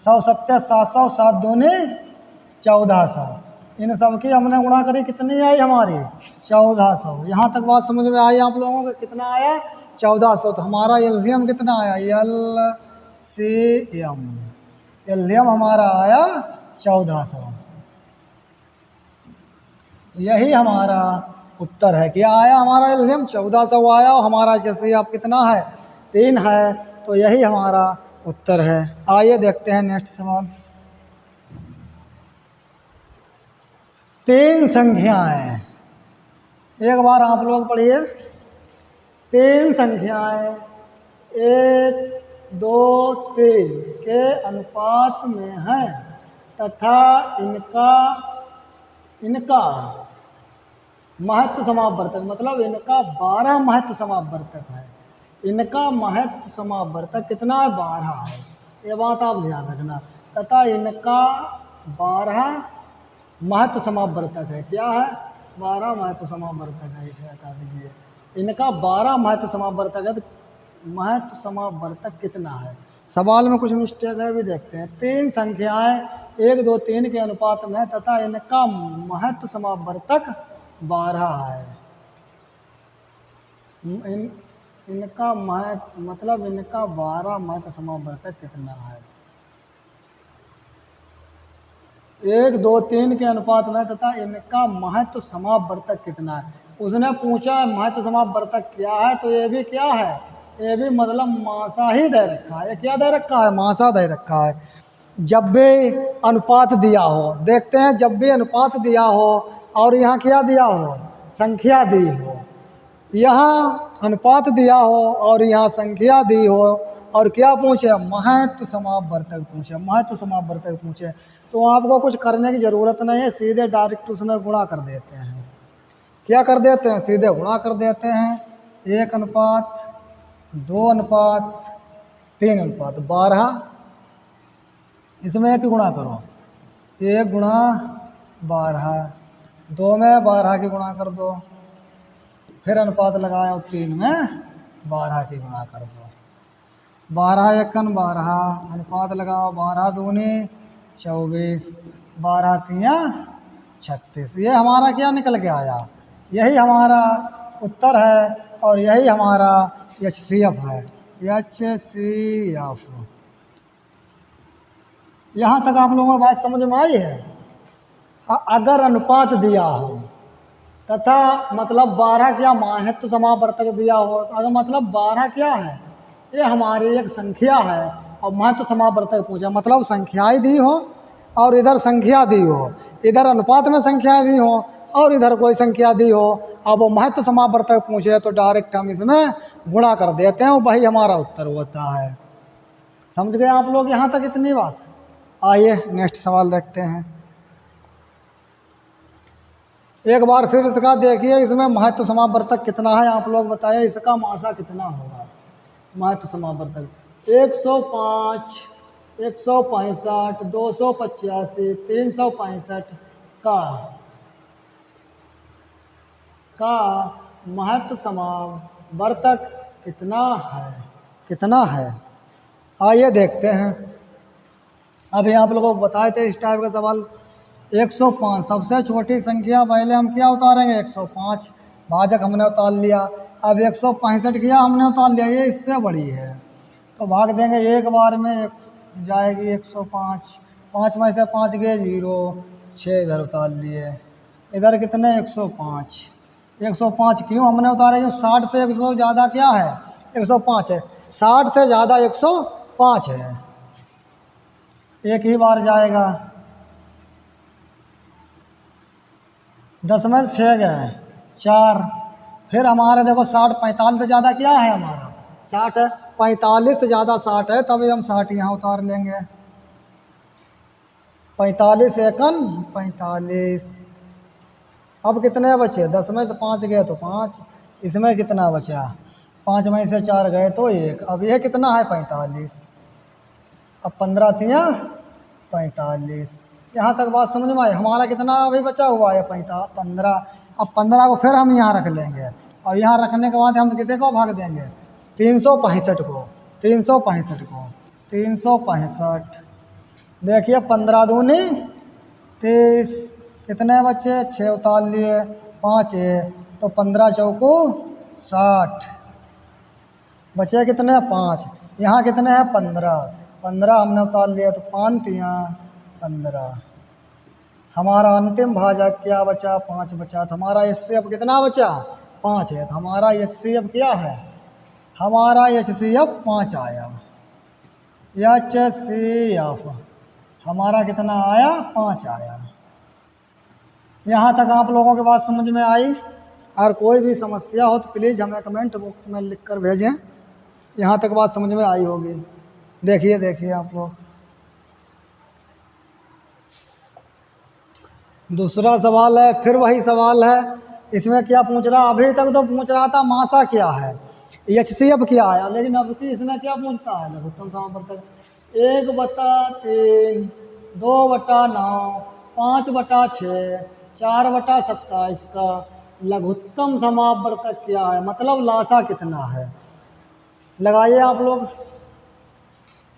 100 सत्ते 700, 7 दूनी 1400। इन सब की हमने गुणा करी, कितनी आई हमारी 1400। यहाँ तक बात समझ में आई आप लोगों को? कितना आया 1400। तो हमारा एलसीएम कितना आया, एलसीएम हमारा आया 1400। यही हमारा उत्तर है। क्या आया हमारा एलसीएम 1400 आया, और हमारा जैसे आप कितना है 3 है, तो यही हमारा उत्तर है। आइए देखते हैं नेक्स्ट सवाल। 3 संख्याएं, एक बार आप लोग पढ़िए। 3 संख्याएं 1, 2, 3 के अनुपात में हैं तथा इनका महत्व समावर्तक, मतलब इनका 12 महत्व समावर्तक है। इनका महत्व समावर्तक कितना है, 12 है। ये बात आप ध्यान रखना। तथा इनका 12 महत्व समावर्तक है। क्या है, 12 महत्व समावर्तक है। इसे हटा दीजिए। इनका 12 महत्व समावर्तक है। तो महत्व समावर्तक कितना है, सवाल में कुछ मिस्टेक है, भी देखते हैं। 3 संख्याएं 1, 2, 3 के अनुपात में है तथा इनका महत्व समावर्तक 12 है। इनका महत्व, मतलब इनका 12 महत्व समावर्तक कितना है। 1, 2, 3 के अनुपात में तथा इनका महत्व समावर्तक कितना है। उसने पूछा महत्व समावर्तक क्या है, तो ये भी क्या है, ये भी मतलब मासा ही दे रखा है। ये क्या दे रखा है, मासा दे रखा है। जब भी अनुपात दिया हो, देखते हैं, जब भी अनुपात दिया हो और यहाँ क्या दिया हो, संख्या दी हो, यहाँ अनुपात दिया हो और यहाँ संख्या दी हो, और क्या पूछे, महत्व समावर्तक पूछे, महत्व समावर्तक पूछे, तो आपको कुछ करने की ज़रूरत नहीं है, सीधे डायरेक्ट उसमें गुणा कर देते हैं। क्या कर देते हैं, सीधे गुणा कर देते हैं। 1 अनुपात 2 अनुपात 3 अनुपात 12, इसमें 1 गुणा करो, 1 गुणा 12, 2 में 12 की गुणा कर दो, फिर अनुपात लगाओ, 3 में 12 की गुणा कर दो। 12 एकन 12, अनुपात लगाओ, 12 दूनी 24, 12 तिया 36। ये हमारा क्या निकल के आया, यही हमारा उत्तर है, और यही हमारा HCF है, HCF। यहाँ तक आप लोगों को बात समझ में आई है। अगर अनुपात दिया हो तथा मतलब 12 क्या महत्व समावर्तक दिया हो, अगर मतलब 12 क्या है, ये हमारी एक संख्या है, और महत्व समावर्तक पूछा, मतलब संख्याएं दी हो और इधर संख्या दी हो, इधर अनुपात में संख्याएं दी हो और इधर कोई संख्या दी हो, अब वो महत्व समावर्तक पूछे तो डायरेक्ट हम इसमें गुणा कर देते हैं, वही हमारा उत्तर होता है। समझ गए आप लोग यहाँ तक इतनी बात। आइए नेक्स्ट सवाल देखते हैं। एक बार फिर इसका देखिए, इसमें महत्व समावर्तक कितना है, आप लोग बताइए इसका मासा कितना होगा। महत्व समावर्तक 105, 165, 285, 365 का महत्व समावर्तक कितना है। आइए देखते हैं। अभी आप लोगों को बताए थे इस टाइप का सवाल। 105 सबसे छोटी संख्या, पहले हम क्या उतारेंगे, 105 भाजक हमने उतार लिया। अब 165 किया हमने उतार लिया, ये इससे बड़ी है, तो भाग देंगे एक बार में जाएगी 105, 5 में से 5 गए 0, 6 इधर उतार लिए, इधर कितने 105। 105 क्यों हमने उतारे, 60 से 100 ज़्यादा क्या है, 105 है, 60 से ज़्यादा 105 है। एक ही बार जाएगा, 10 में से 6 गए 4, फिर हमारे देखो 60 45 से ज़्यादा क्या है हमारा 60 है, 45 से ज़्यादा 60 है, तभी हम 60 यहाँ उतार लेंगे। 45 एकन 45। अब कितने बचे, 10 में से 5 गए तो 5, इसमें कितना बचा, 5 में से 4 गए तो 1। अब यह कितना है 45। अब 15 तिया 45। यहाँ तक बात समझ में आई। हमारा कितना अभी बचा हुआ है 15। अब 15 को फिर हम यहाँ रख लेंगे, और यहाँ रखने के बाद हम कितने को भाग देंगे, 365 को, 365 को, 365। देखिए 15 दूनी 30, कितने बच्चे 6 उतार लिए, 5 है तो 15 चौको 60, बचे कितने 5। यहाँ कितने हैं 15, 15 हमने उतार लिया तो 5 तिया 15। हमारा अंतिम भाजक क्या बचा, 5 बचा। तो हमारा HCF कितना बचा, 5 है। तो हमारा HCF क्या है, हमारा HCF 5 आया। HCF हमारा कितना आया, 5 आया। यहाँ तक आप लोगों के बात समझ में आई। और कोई भी समस्या हो तो प्लीज़ हमें कमेंट बॉक्स में लिख कर भेजें। यहाँ तक बात समझ में आई होगी। देखिए आप लोग, दूसरा सवाल है, फिर वही सवाल है। इसमें क्या पूछ रहा, अभी तक तो पूछ रहा था मासा क्या है, HCF क्या है, लेकिन अब की इसमें क्या पूछता है, लघुत्तम समापवर्तक 1/3, 2/9, 5/6, 4/27 का लघुत्तम समापवर्तक क्या है, मतलब लासा कितना है। लगाइए आप लोग।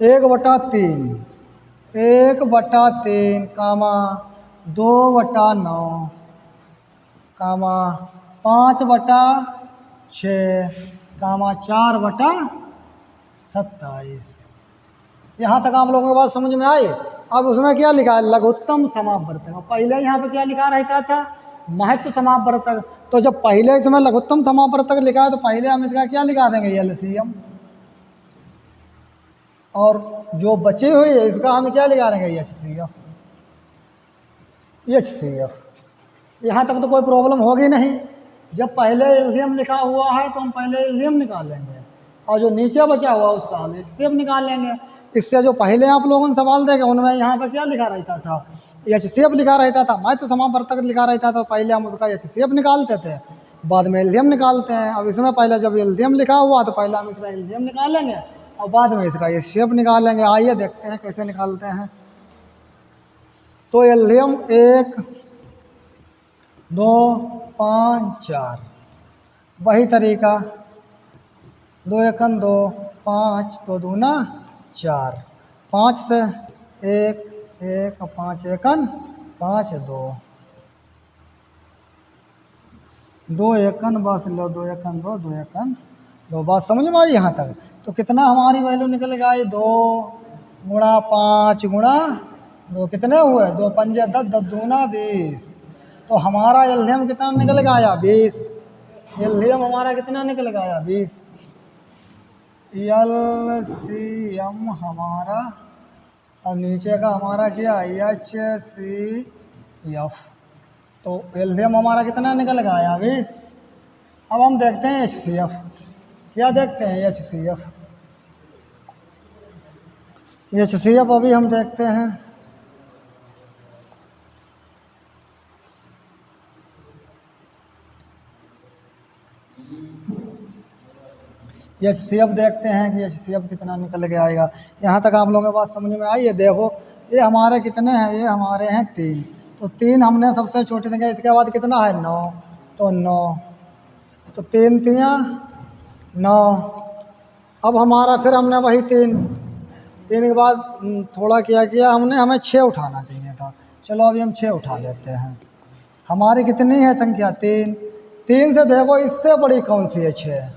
1/3, 1/3 कामा 2/9 कामा 5/6 कामा 4/27। यहाँ तक आप लोगों की बात समझ में आई। अब उसमें क्या लिखा है, लघुत्तम समापवर्तक। पहले यहाँ पे क्या लिखा रहता था, महत्व समापवर्तक। तो जब पहले इसमें लघुत्तम समापवर्तक लिखा है तो पहले हम इसका क्या लिखा देंगे, LCM। और जो बची हुई है इसका हम क्या लिखा देंगे, HCF। यहाँ तक तो कोई प्रॉब्लम होगी नहीं। जब पहले LCM लिखा हुआ है तो हम पहले LCM निकाल लेंगे, और जो नीचे बचा हुआ उसका हम HCF निकाल लेंगे। इससे जो पहले आप लोगों ने सवाल देखे उनमें यहाँ पर क्या लिखा रहता था, HCF लिखा रहता था, महत्व समापवर्तक लिखा रहता था। पहले हम उसका HCF निकालते थे, बाद में LCM निकालते हैं। अब इसमें पहले जब LCM लिखा हुआ तो पहले हम इसका LCM निकालेंगे और बाद में इसका HCF निकालेंगे। आइए देखते हैं कैसे निकालते हैं। तो LCM 1, 2, 5, 4, वही तरीका 2 एकन 2, 5, 2 दूना 4, 5 से 1, 1, 5 एकन 5, 2 एकन बस लो, 2 एकन 2, 2 एकन 2। बात समझ में आई यहाँ तक। तो कितना हमारी वैल्यू निकल गई, 2 गुणा 5 गुणा 2 कितने हुए, 2 पंजे 10, 10 दूना 20। तो हमारा LCM कितना निकल गया, 20। LCM हमारा कितना निकल गया, 20। LCM हमारा, अब नीचे का हमारा क्या, HCF। तो LCM हमारा कितना निकल गया, 20। अब हम देखते हैं HCF। क्या देखते हैं, HCF अभी हम देखते हैं। HCF देखते हैं कि HCF कितना निकल के आएगा। यहाँ तक आप लोगों के पास समझ में आई है। देखो ये हमारे कितने हैं, ये हमारे हैं 3। तो 3 हमने सबसे छोटे देंगे, इसके बाद कितना है 9, तो 9, तो 3 तिया 9। अब हमारा फिर हमने वही 3 के बाद थोड़ा क्या किया हमने, हमें 6 उठाना चाहिए था। चलो अभी हम 6 उठा लेते हैं। हमारी कितनी है संख्या, 3। 3 से देखो इससे बड़ी कौन सी है, 6।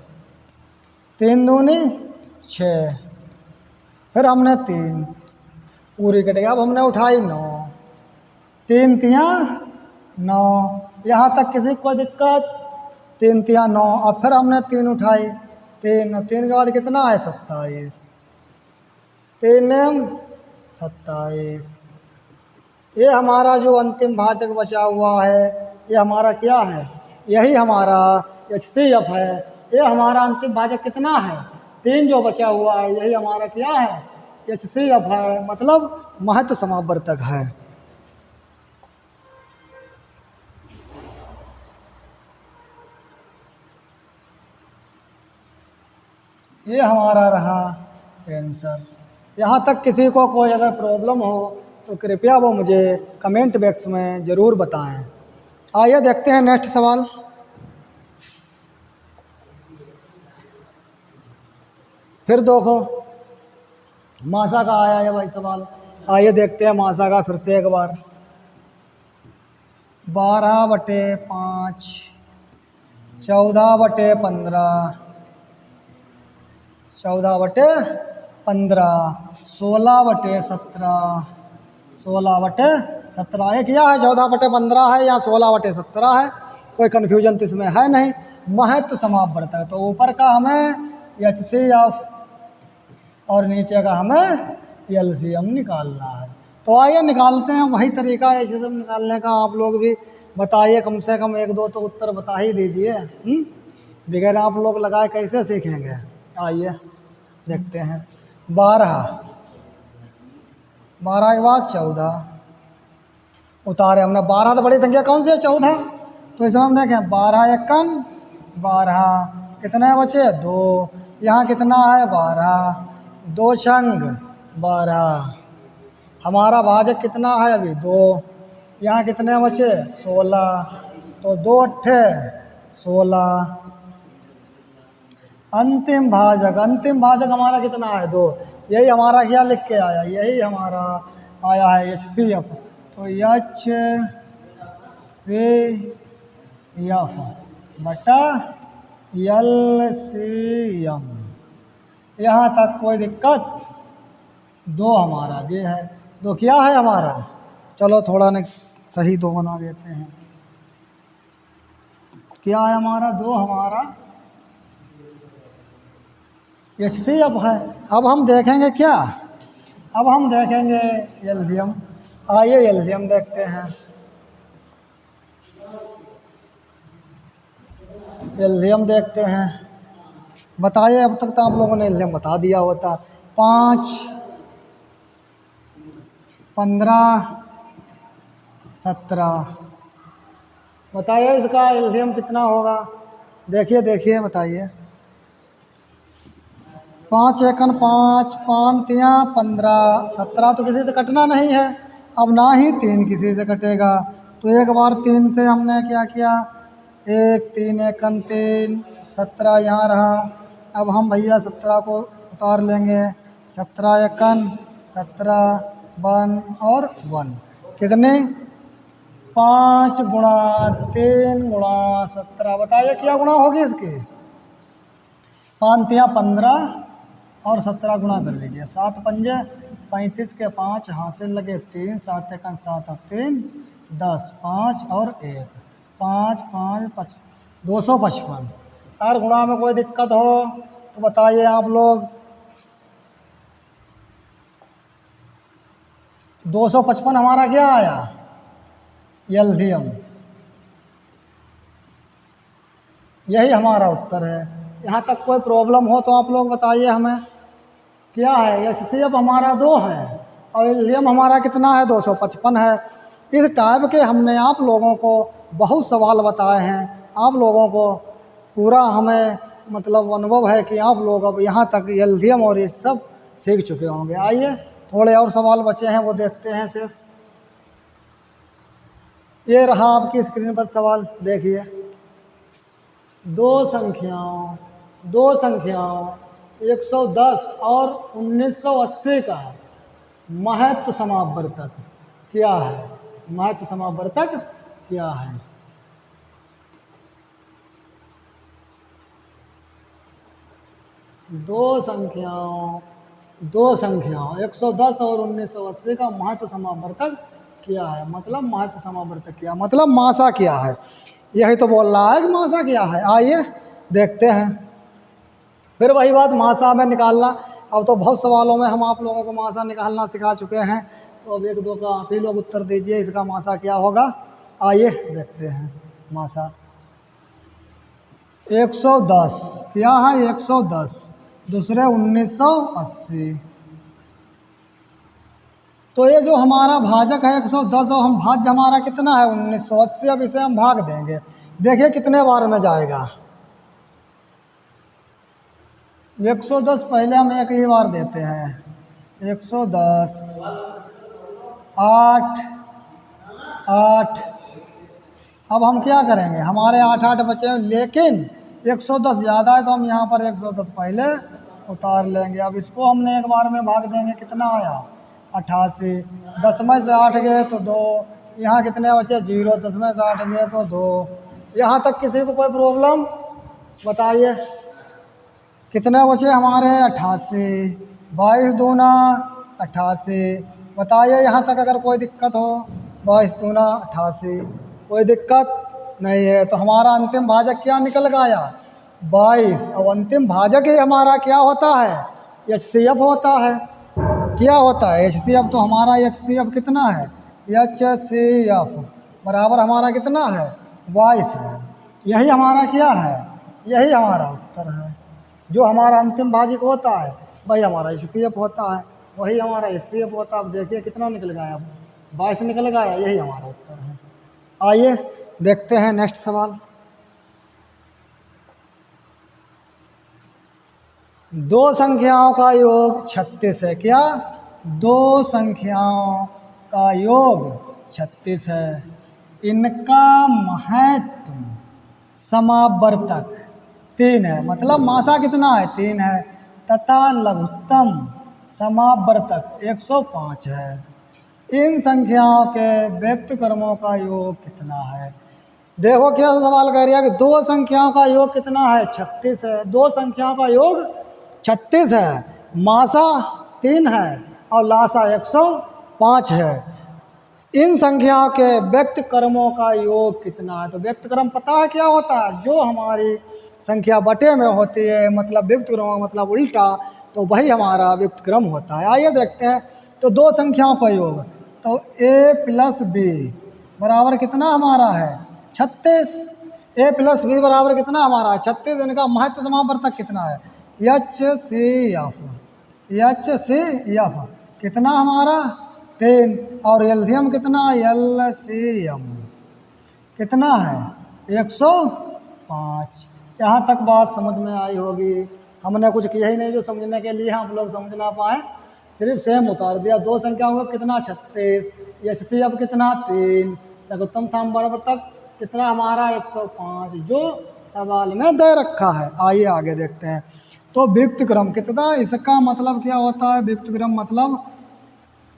3 दूनी 6, फिर हमने 3 पूरी कटेगी। अब हमने उठाई 9, 3 तिया 9। यहाँ तक किसी को दिक्कत, 3 तिया 9। अब फिर हमने 3 उठाई, 3 के बाद कितना है, 27। 3 27। ये हमारा जो अंतिम भाजक बचा हुआ है, ये हमारा क्या है, यही हमारा HCF है। ये हमारा अंतिम भाजक कितना है? 3 जो बचा हुआ है यही हमारा क्या है? HCF है, मतलब महत्व समावर्तक है। ये हमारा रहा आंसर। यहाँ तक किसी को कोई अगर प्रॉब्लम हो तो कृपया वो मुझे कमेंट बॉक्स में ज़रूर बताएं। आइए देखते हैं नेक्स्ट सवाल। फिर देखो मासा का आया है भाई सवाल। आइए देखते हैं मासा का फिर से एक बार। 12/5, 14/15, 14/15, 16/17, 16/17। ये क्या है? 14/15 है या 16/17 है? कोई कन्फ्यूजन तो इसमें है नहीं। महत्व समावर्तक तो ऊपर का हमें HCF और नीचे का हमें LCM निकालना है। तो आइए निकालते हैं। वही तरीका है LCM निकालने का। आप लोग भी बताइए, कम से कम 1-2 तो उत्तर बता ही दीजिए। बगैर आप लोग लगाए कैसे सीखेंगे? आइए देखते हैं। 12 के बाद 14 उतारे हमने। 12 तो बड़ी संख्या कौन सी है? 14। तो इसमें हम देखें 12 एकन 12, कितने बचे? 2। यहाँ कितना है? 12, 2 छंग 12। हमारा भाजक कितना है अभी? 2। यहाँ कितने बचे? 16। तो 2 अट्ठे 16। अंतिम भाजक हमारा कितना है? 2। यही हमारा क्या लिख के आया? यही हमारा आया है HCF। तो HCF बटा LCM। यहाँ तक कोई दिक्कत? 2 हमारा ये है। 2 क्या है हमारा? चलो थोड़ा न सही 2 बना देते हैं। क्या है हमारा? 2 हमारा HCF है। अब हम देखेंगे क्या? अब हम देखेंगे LCM। आइए LCM देखते हैं। LCM देखते हैं। बताइए, अब तक तो आप लोगों ने LCM बता दिया होता। 5, 15, 17। बताइए इसका LCM कितना होगा? देखिए बताइए। 5 एकन 5, 5 तियाँ 15, 17 तो किसी से कटना नहीं है। अब ना ही 3 किसी से कटेगा। तो एक बार 3 से हमने क्या किया? 1, 3 एकन 3, 17 यहाँ रहा। अब हम भैया 17 को उतार लेंगे। 17 एकन 17, 1 और 1 कितने? 5 गुणा 3 गुणा 17। बताइए क्या गुणा होगी इसकी? 5 तियाँ 15 और 17 गुणा कर लीजिए। 7 पंजे 35 के 5 हासिल लगे 3, 7 एकन 7 और 3 10, 5 और 1, 5 5 255। हर गुणा में कोई दिक्कत हो तो बताइए आप लोग। 255 हमारा क्या आया? LCM। यही हमारा उत्तर है। यहाँ तक कोई प्रॉब्लम हो तो आप लोग बताइए हमें। क्या है? HCF हमारा 2 है और LCM हमारा कितना है? 255 है। इस टाइप के हमने आप लोगों को बहुत सवाल बताए हैं। आप लोगों को पूरा हमें मतलब अनुभव है कि आप लोग अब यहाँ तक LCM और ये सब सीख चुके होंगे। आइए थोड़े और सवाल बचे हैं वो देखते हैं शेष। ये रहा आपकी स्क्रीन पर सवाल, देखिए। दो संख्याओं 110 और 1980 का महत्व समावर्तक क्या है? महत्व समावर्तक क्या है? दो संख्याओं 110 और 1980 का महत्व समावर्तक क्या है? मतलब महत्व समावर्तक क्या मतलब मासा क्या है? यही तो बोल रहा है कि मासा क्या है। आइए देखते हैं। फिर वही बात, मासा में निकालना। अब तो बहुत सवालों में हम आप लोगों को मासा निकालना सिखा चुके हैं, तो अब 1-2 का आप ही लोग उत्तर दीजिए, इसका मासा क्या होगा। आइए देखते हैं। मासा 110 क्या है 110, दूसरे 1980। तो ये जो हमारा भाजक है 110 और हम भाज्य हमारा कितना है 1980। अब इसे हम भाग देंगे, देखिए कितने बार में जाएगा। 110 पहले हम एक ही बार देते हैं, 110 8 8। अब हम क्या करेंगे, हमारे 8 8 बचे हैं, लेकिन 110 ज़्यादा है तो हम यहाँ पर 110 पहले उतार लेंगे। अब इसको हमने एक बार में भाग देंगे, कितना आया 88। 10 में से 8 गए तो 2, यहाँ कितने बचे 0, 10 में से 8 गए तो 2। यहाँ तक किसी को कोई प्रॉब्लम बताइए, कितने बचे हमारे 88, 22 दूना 88। बताइए यहाँ तक अगर कोई दिक्कत हो, 22 दूना 88, कोई दिक्कत नहीं है। तो हमारा अंतिम भाजक क्या निकल गया 22। और अंतिम भाजक ही हमारा क्या होता है HCF होता है। क्या होता है HCF, तो हमारा HCF कितना है HCF बराबर हमारा कितना है 22 है। यही हमारा क्या है, यही हमारा उत्तर है। जो हमारा अंतिम भाजक होता है वही हमारा HCF होता है, वही हमारा HCF होता है। अब देखिए कितना निकल गया, अब 22 निकल गया, यही हमारा उत्तर है। आइए देखते हैं नेक्स्ट सवाल। दो संख्याओं का योग 36 है। क्या, दो संख्याओं का योग 36 है। इनका महत्व समावर्तक 3 है, मतलब मासा कितना है 3 है, तथा लघुत्तम समावर्तक 105 है। इन संख्याओं के व्यक्त क्रमों का योग कितना है। देखो क्या सवाल कह रहा है कि दो संख्याओं का योग कितना है 36 है। दो संख्याओं का योग 36 है, मासा 3 है और लासा 105 है। इन संख्याओं के व्यक्त क्रमों का योग कितना है। तो व्यक्त क्रम पता है क्या होता है, जो हमारी संख्या बटे में होती है, मतलब व्यक्त क्रम मतलब उल्टा, तो वही हमारा व्यक्त क्रम होता है। आइए देखते हैं। तो दो संख्याओं का योग, तो a प्लस b बराबर कितना हमारा है 36। a प्लस b बराबर कितना हमारा है 36। इनका महत्व समावर्तक कितना है HCF कितना हमारा 3, और एलसीएम कितना LCM कितना है 105। यहाँ तक बात समझ में आई होगी। हमने कुछ किया ही नहीं जो समझने के लिए हम लोग समझ ना पाए, सिर्फ सेम उतार दिया। दो संख्याओं का कितना 36, HCF कितना 3, लघुत्तम समावर्तक कितना हमारा 105, जो सवाल में दे रखा है। आइए आगे देखते हैं। तो व्यक्त क्रम कितना, इसका मतलब क्या होता है, व्यक्त क्रम मतलब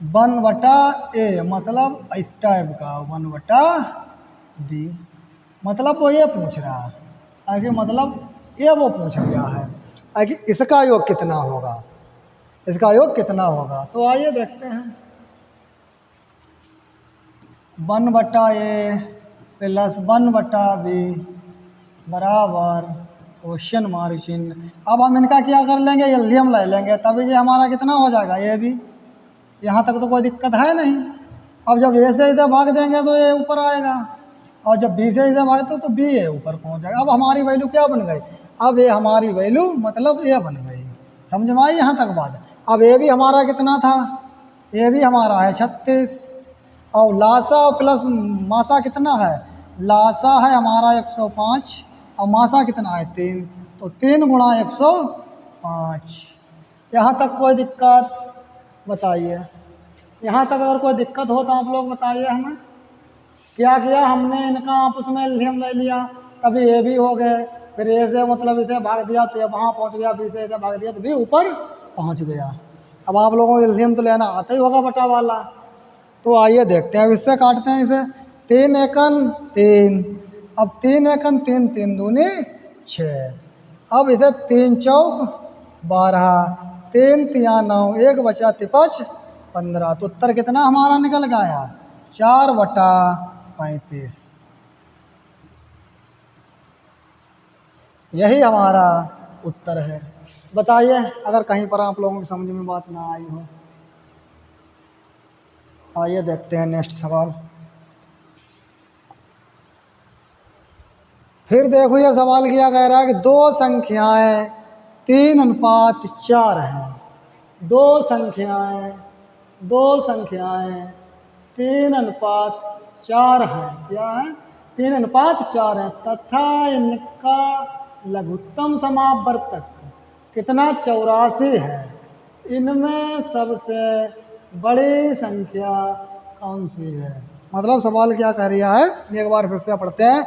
1/a, मतलब इस टाइप का 1/b, मतलब वो ये पूछ रहा है आगे, मतलब ये वो पूछ रहा है आगे इसका योग कितना होगा, इसका योग कितना होगा। तो आइए देखते हैं। 1/a प्लस 1/b बराबर क्वेश्चन मार्क चिन्ह। अब हम इनका क्या कर लेंगे, एलसीएम ले लेंगे, तभी ये हमारा कितना हो जाएगा ये भी। यहाँ तक तो कोई दिक्कत है नहीं। अब जब ए से इधर भाग देंगे तो ये ऊपर आएगा, और जब बी से इधर भागते तो बी ए ऊपर पहुँच जाएगा। अब हमारी वैल्यू क्या बन गई, अब ये हमारी वैल्यू मतलब ए बन गई। समझ में आई यहाँ तक बात। अब ए भी हमारा कितना था, ए भी हमारा है 36, और लासा प्लस मासा कितना है, लासा है हमारा 105 और मासा कितना है 3, तो 3 गुणा 105। यहाँ तक कोई दिक्कत बताइए। यहाँ तक अगर कोई दिक्कत हो तो आप लोग बताइए हमें। क्या किया हमने, इनका आपस में एलसीएम ले लिया, तभी ए भी हो गए, फिर ए से मतलब इसे भाग दिया तो ये वहाँ पहुँच गया, बी से इसे भाग दिया तो भी ऊपर पहुँच गया। अब आप लोगों को एलसीएम तो लेना आता ही होगा बटा वाला। तो आइए देखते हैं, अब इससे काटते हैं इसे। 3 एकन 3, अब 3 एकन 3, 3 दूनी 6, अब इधर 3 चौक 12, 3 तिया 9, 1 बचा 5 15। तो उत्तर कितना हमारा निकल गया 4/35। यही हमारा उत्तर है। बताइए अगर कहीं पर आप लोगों की समझ में बात ना आई हो। आइए देखते हैं नेक्स्ट सवाल। फिर देखो ये सवाल किया कह रहा है कि दो संख्याएं 3:4 हैं। दो संख्याएं 3:4 हैं। क्या है? 3:4 है तथा इनका लघुत्तम समावर्तक कितना? 84 है। इनमें सबसे बड़ी संख्या कौन सी है? मतलब सवाल क्या कह रहा है, एक बार फिर से पढ़ते हैं।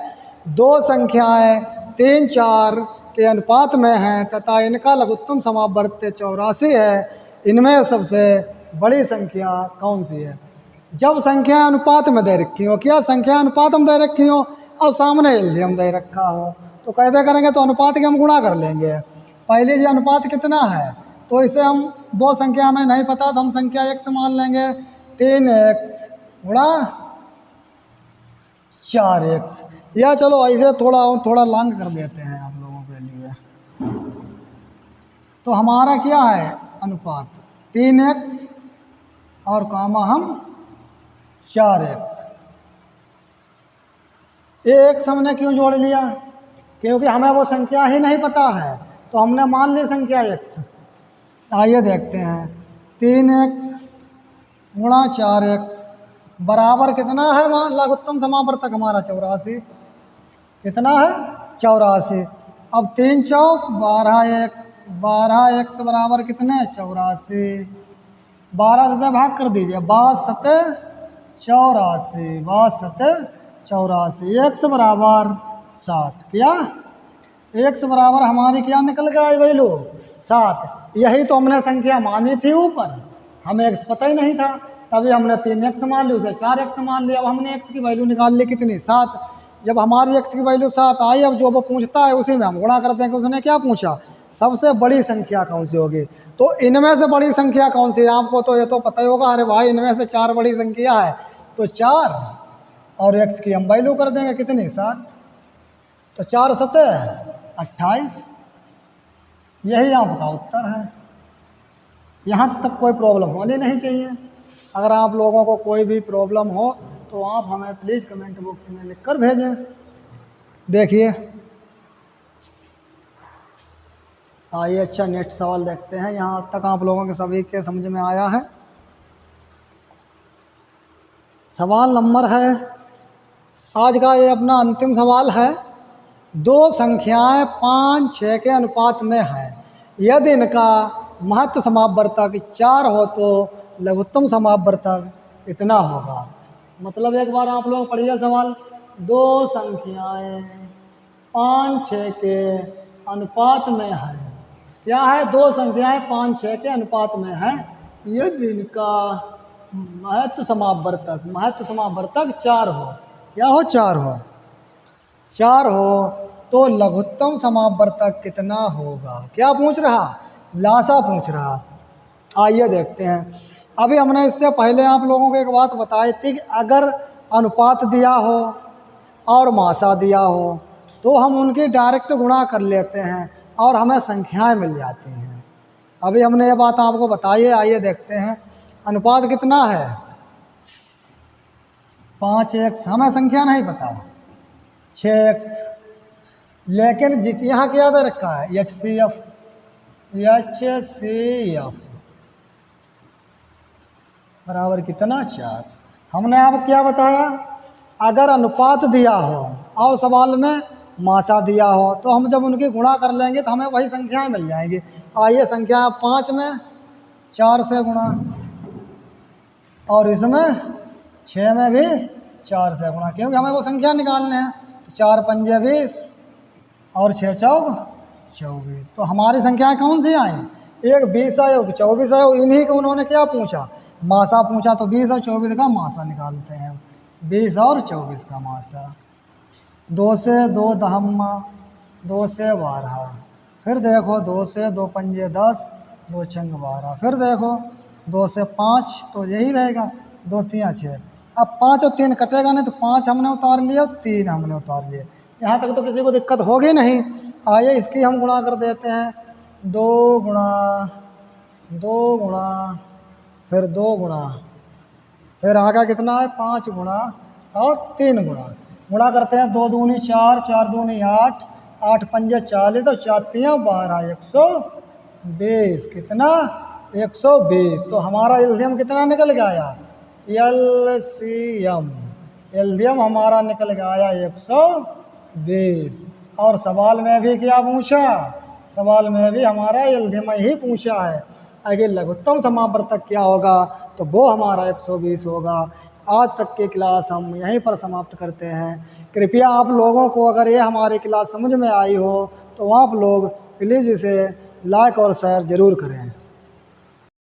दो संख्याएं 3-4 के अनुपात में हैं तथा इनका लघुत्तम समावर्त 84 है। इनमें सबसे बड़ी संख्या कौन सी है? जब संख्या अनुपात में दे रखी हो, क्या संख्या अनुपात में दे रखी हो और सामने एलसीएम दे रखा हो, तो कैसे करेंगे? तो अनुपात के हम गुणा कर लेंगे। पहले जो अनुपात कितना है, तो इसे हम वो संख्या हमें नहीं पता तो हम संख्या x मान लेंगे। 3x गुणा 4x, या चलो ऐसे थोड़ा लॉन्ग कर देते हैं आप लोगों के लिए। तो हमारा क्या है अनुपात? 3x और कामा हम 4x। ये x हमने क्यों जोड़ लिया? क्योंकि हमें वो संख्या ही नहीं पता है, तो हमने मान ली संख्या x। आइए देखते हैं। 3x गुणा 4x बराबर कितना है? वहाँ लघुत्तम समावर्तक हमारा 84। कितना है? 84। अब 3 चौक 12x, 12x बराबर कितने? 84। 12 से भाग कर दीजिए, 12 7 84, x बराबर 7। क्या x बराबर हमारी क्या निकल के आई वैल्यू? 7। यही तो हमने संख्या मानी थी ऊपर, हमें x पता ही नहीं था, तभी हमने 3x मान ली, उसे 4x मान लिया। अब हमने x की वैल्यू निकाल ली कितनी? 7। जब हमारी x की वैल्यू 7 आई, अब जो वो पूछता है उसी में हम गुणा करते हैं कि उसने क्या पूछा, सबसे बड़ी संख्या कौन सी होगी। तो इनमें से बड़ी संख्या कौन सी है? आपको तो ये तो पता ही होगा। अरे भाई इनमें से 4 बड़ी संख्या है, तो 4 और x की हम वैल्यू कर देंगे कितनी? 7। तो 4 7 28। यही आपका उत्तर है। यहाँ तक कोई प्रॉब्लम होनी नहीं चाहिए। अगर आप लोगों को कोई भी प्रॉब्लम हो तो आप हमें प्लीज़ कमेंट बॉक्स में लिख कर भेजें। देखिए आइए अच्छा नेक्स्ट सवाल देखते हैं। यहाँ तक आप लोगों के सभी के समझ में आया है। सवाल नंबर है, आज का ये अपना अंतिम सवाल है। दो संख्याएं 5-6 के अनुपात में हैं। यदि इनका महत्व समावर्तक 4 हो तो लघुत्तम समावर्तक कितना होगा? मतलब एक बार आप लोग पढ़िए सवाल। दो संख्याएं 5-6 के अनुपात में हैं। क्या है? दो संख्याएं 5-6 के अनुपात में हैं। यदि इनका महत्व समावर्तक 4 हो। क्या हो? 4 हो। 4 हो तो लघुत्तम समावर्तक कितना होगा? क्या पूछ रहा? लासा पूछ रहा। आइए देखते हैं। अभी हमने इससे पहले आप लोगों को एक बात बताई थी कि अगर अनुपात दिया हो और मासा दिया हो तो हम उनकी डायरेक्ट गुणा कर लेते हैं और हमें संख्याएं मिल जाती हैं। अभी हमने ये बात आपको बताई है। आइए देखते हैं। अनुपात कितना है? 5x, हमें संख्या नहीं पता। 6x, लेकिन यहाँ क्या दे रखा है? HCF बराबर कितना? 4। हमने आपको क्या बताया? अगर अनुपात दिया हो और सवाल में मासा दिया हो तो हम जब उनकी गुणा कर लेंगे तो हमें वही संख्याएं मिल जाएंगी। आइए संख्या 5 में 4 से गुणा और इसमें 6 में भी 4 से गुणा, क्योंकि हमें वो संख्या निकालने हैं। तो 4 पंजे 20 और 6 चौक 24। तो हमारी संख्याएं कौन सी आई? एक 20 है, एक 24 है, और इन्हीं को उन्होंने क्या पूछा? मासा पूछा। तो 20 और 24 का मासा निकालते हैं। 20 और 24 का मासा। 2 से 2 दहम्मा, 2 से 12। फिर देखो 2 से 2 पंजे 10, 2 छंग 12। फिर देखो 2 से 5, तो यही रहेगा। 2 3 6। अब 5 और 3 कटेगा नहीं, तो 5 हमने उतार लिया और 3 हमने उतार लिए। यहाँ तक तो किसी को दिक्कत होगी नहीं। आइए इसकी हम गुणा कर देते हैं। 2 गुणा 2 गुणा फिर 2 गुणा, फिर आगे कितना है? 5 गुणा और 3 गुणा। गुणा करते हैं, 2 दूनी 4, 4 दूनी 8, 8 पंजे 40, तो 4 तियां 12, 120। कितना? 120। तो हमारा एलसीएम कितना निकल गया? एलसीएम एलसीएम हमारा निकल गया 120। और सवाल में भी क्या पूछा? सवाल में भी हमारा एलसीएम ही पूछा है। आगे लघुत्तम समावर्तक क्या होगा? तो वो हमारा 120 होगा। आज तक की क्लास हम यहीं पर समाप्त करते हैं। कृपया आप लोगों को अगर ये हमारी क्लास समझ में आई हो तो आप लोग प्लीज़ इसे लाइक और शेयर ज़रूर करें।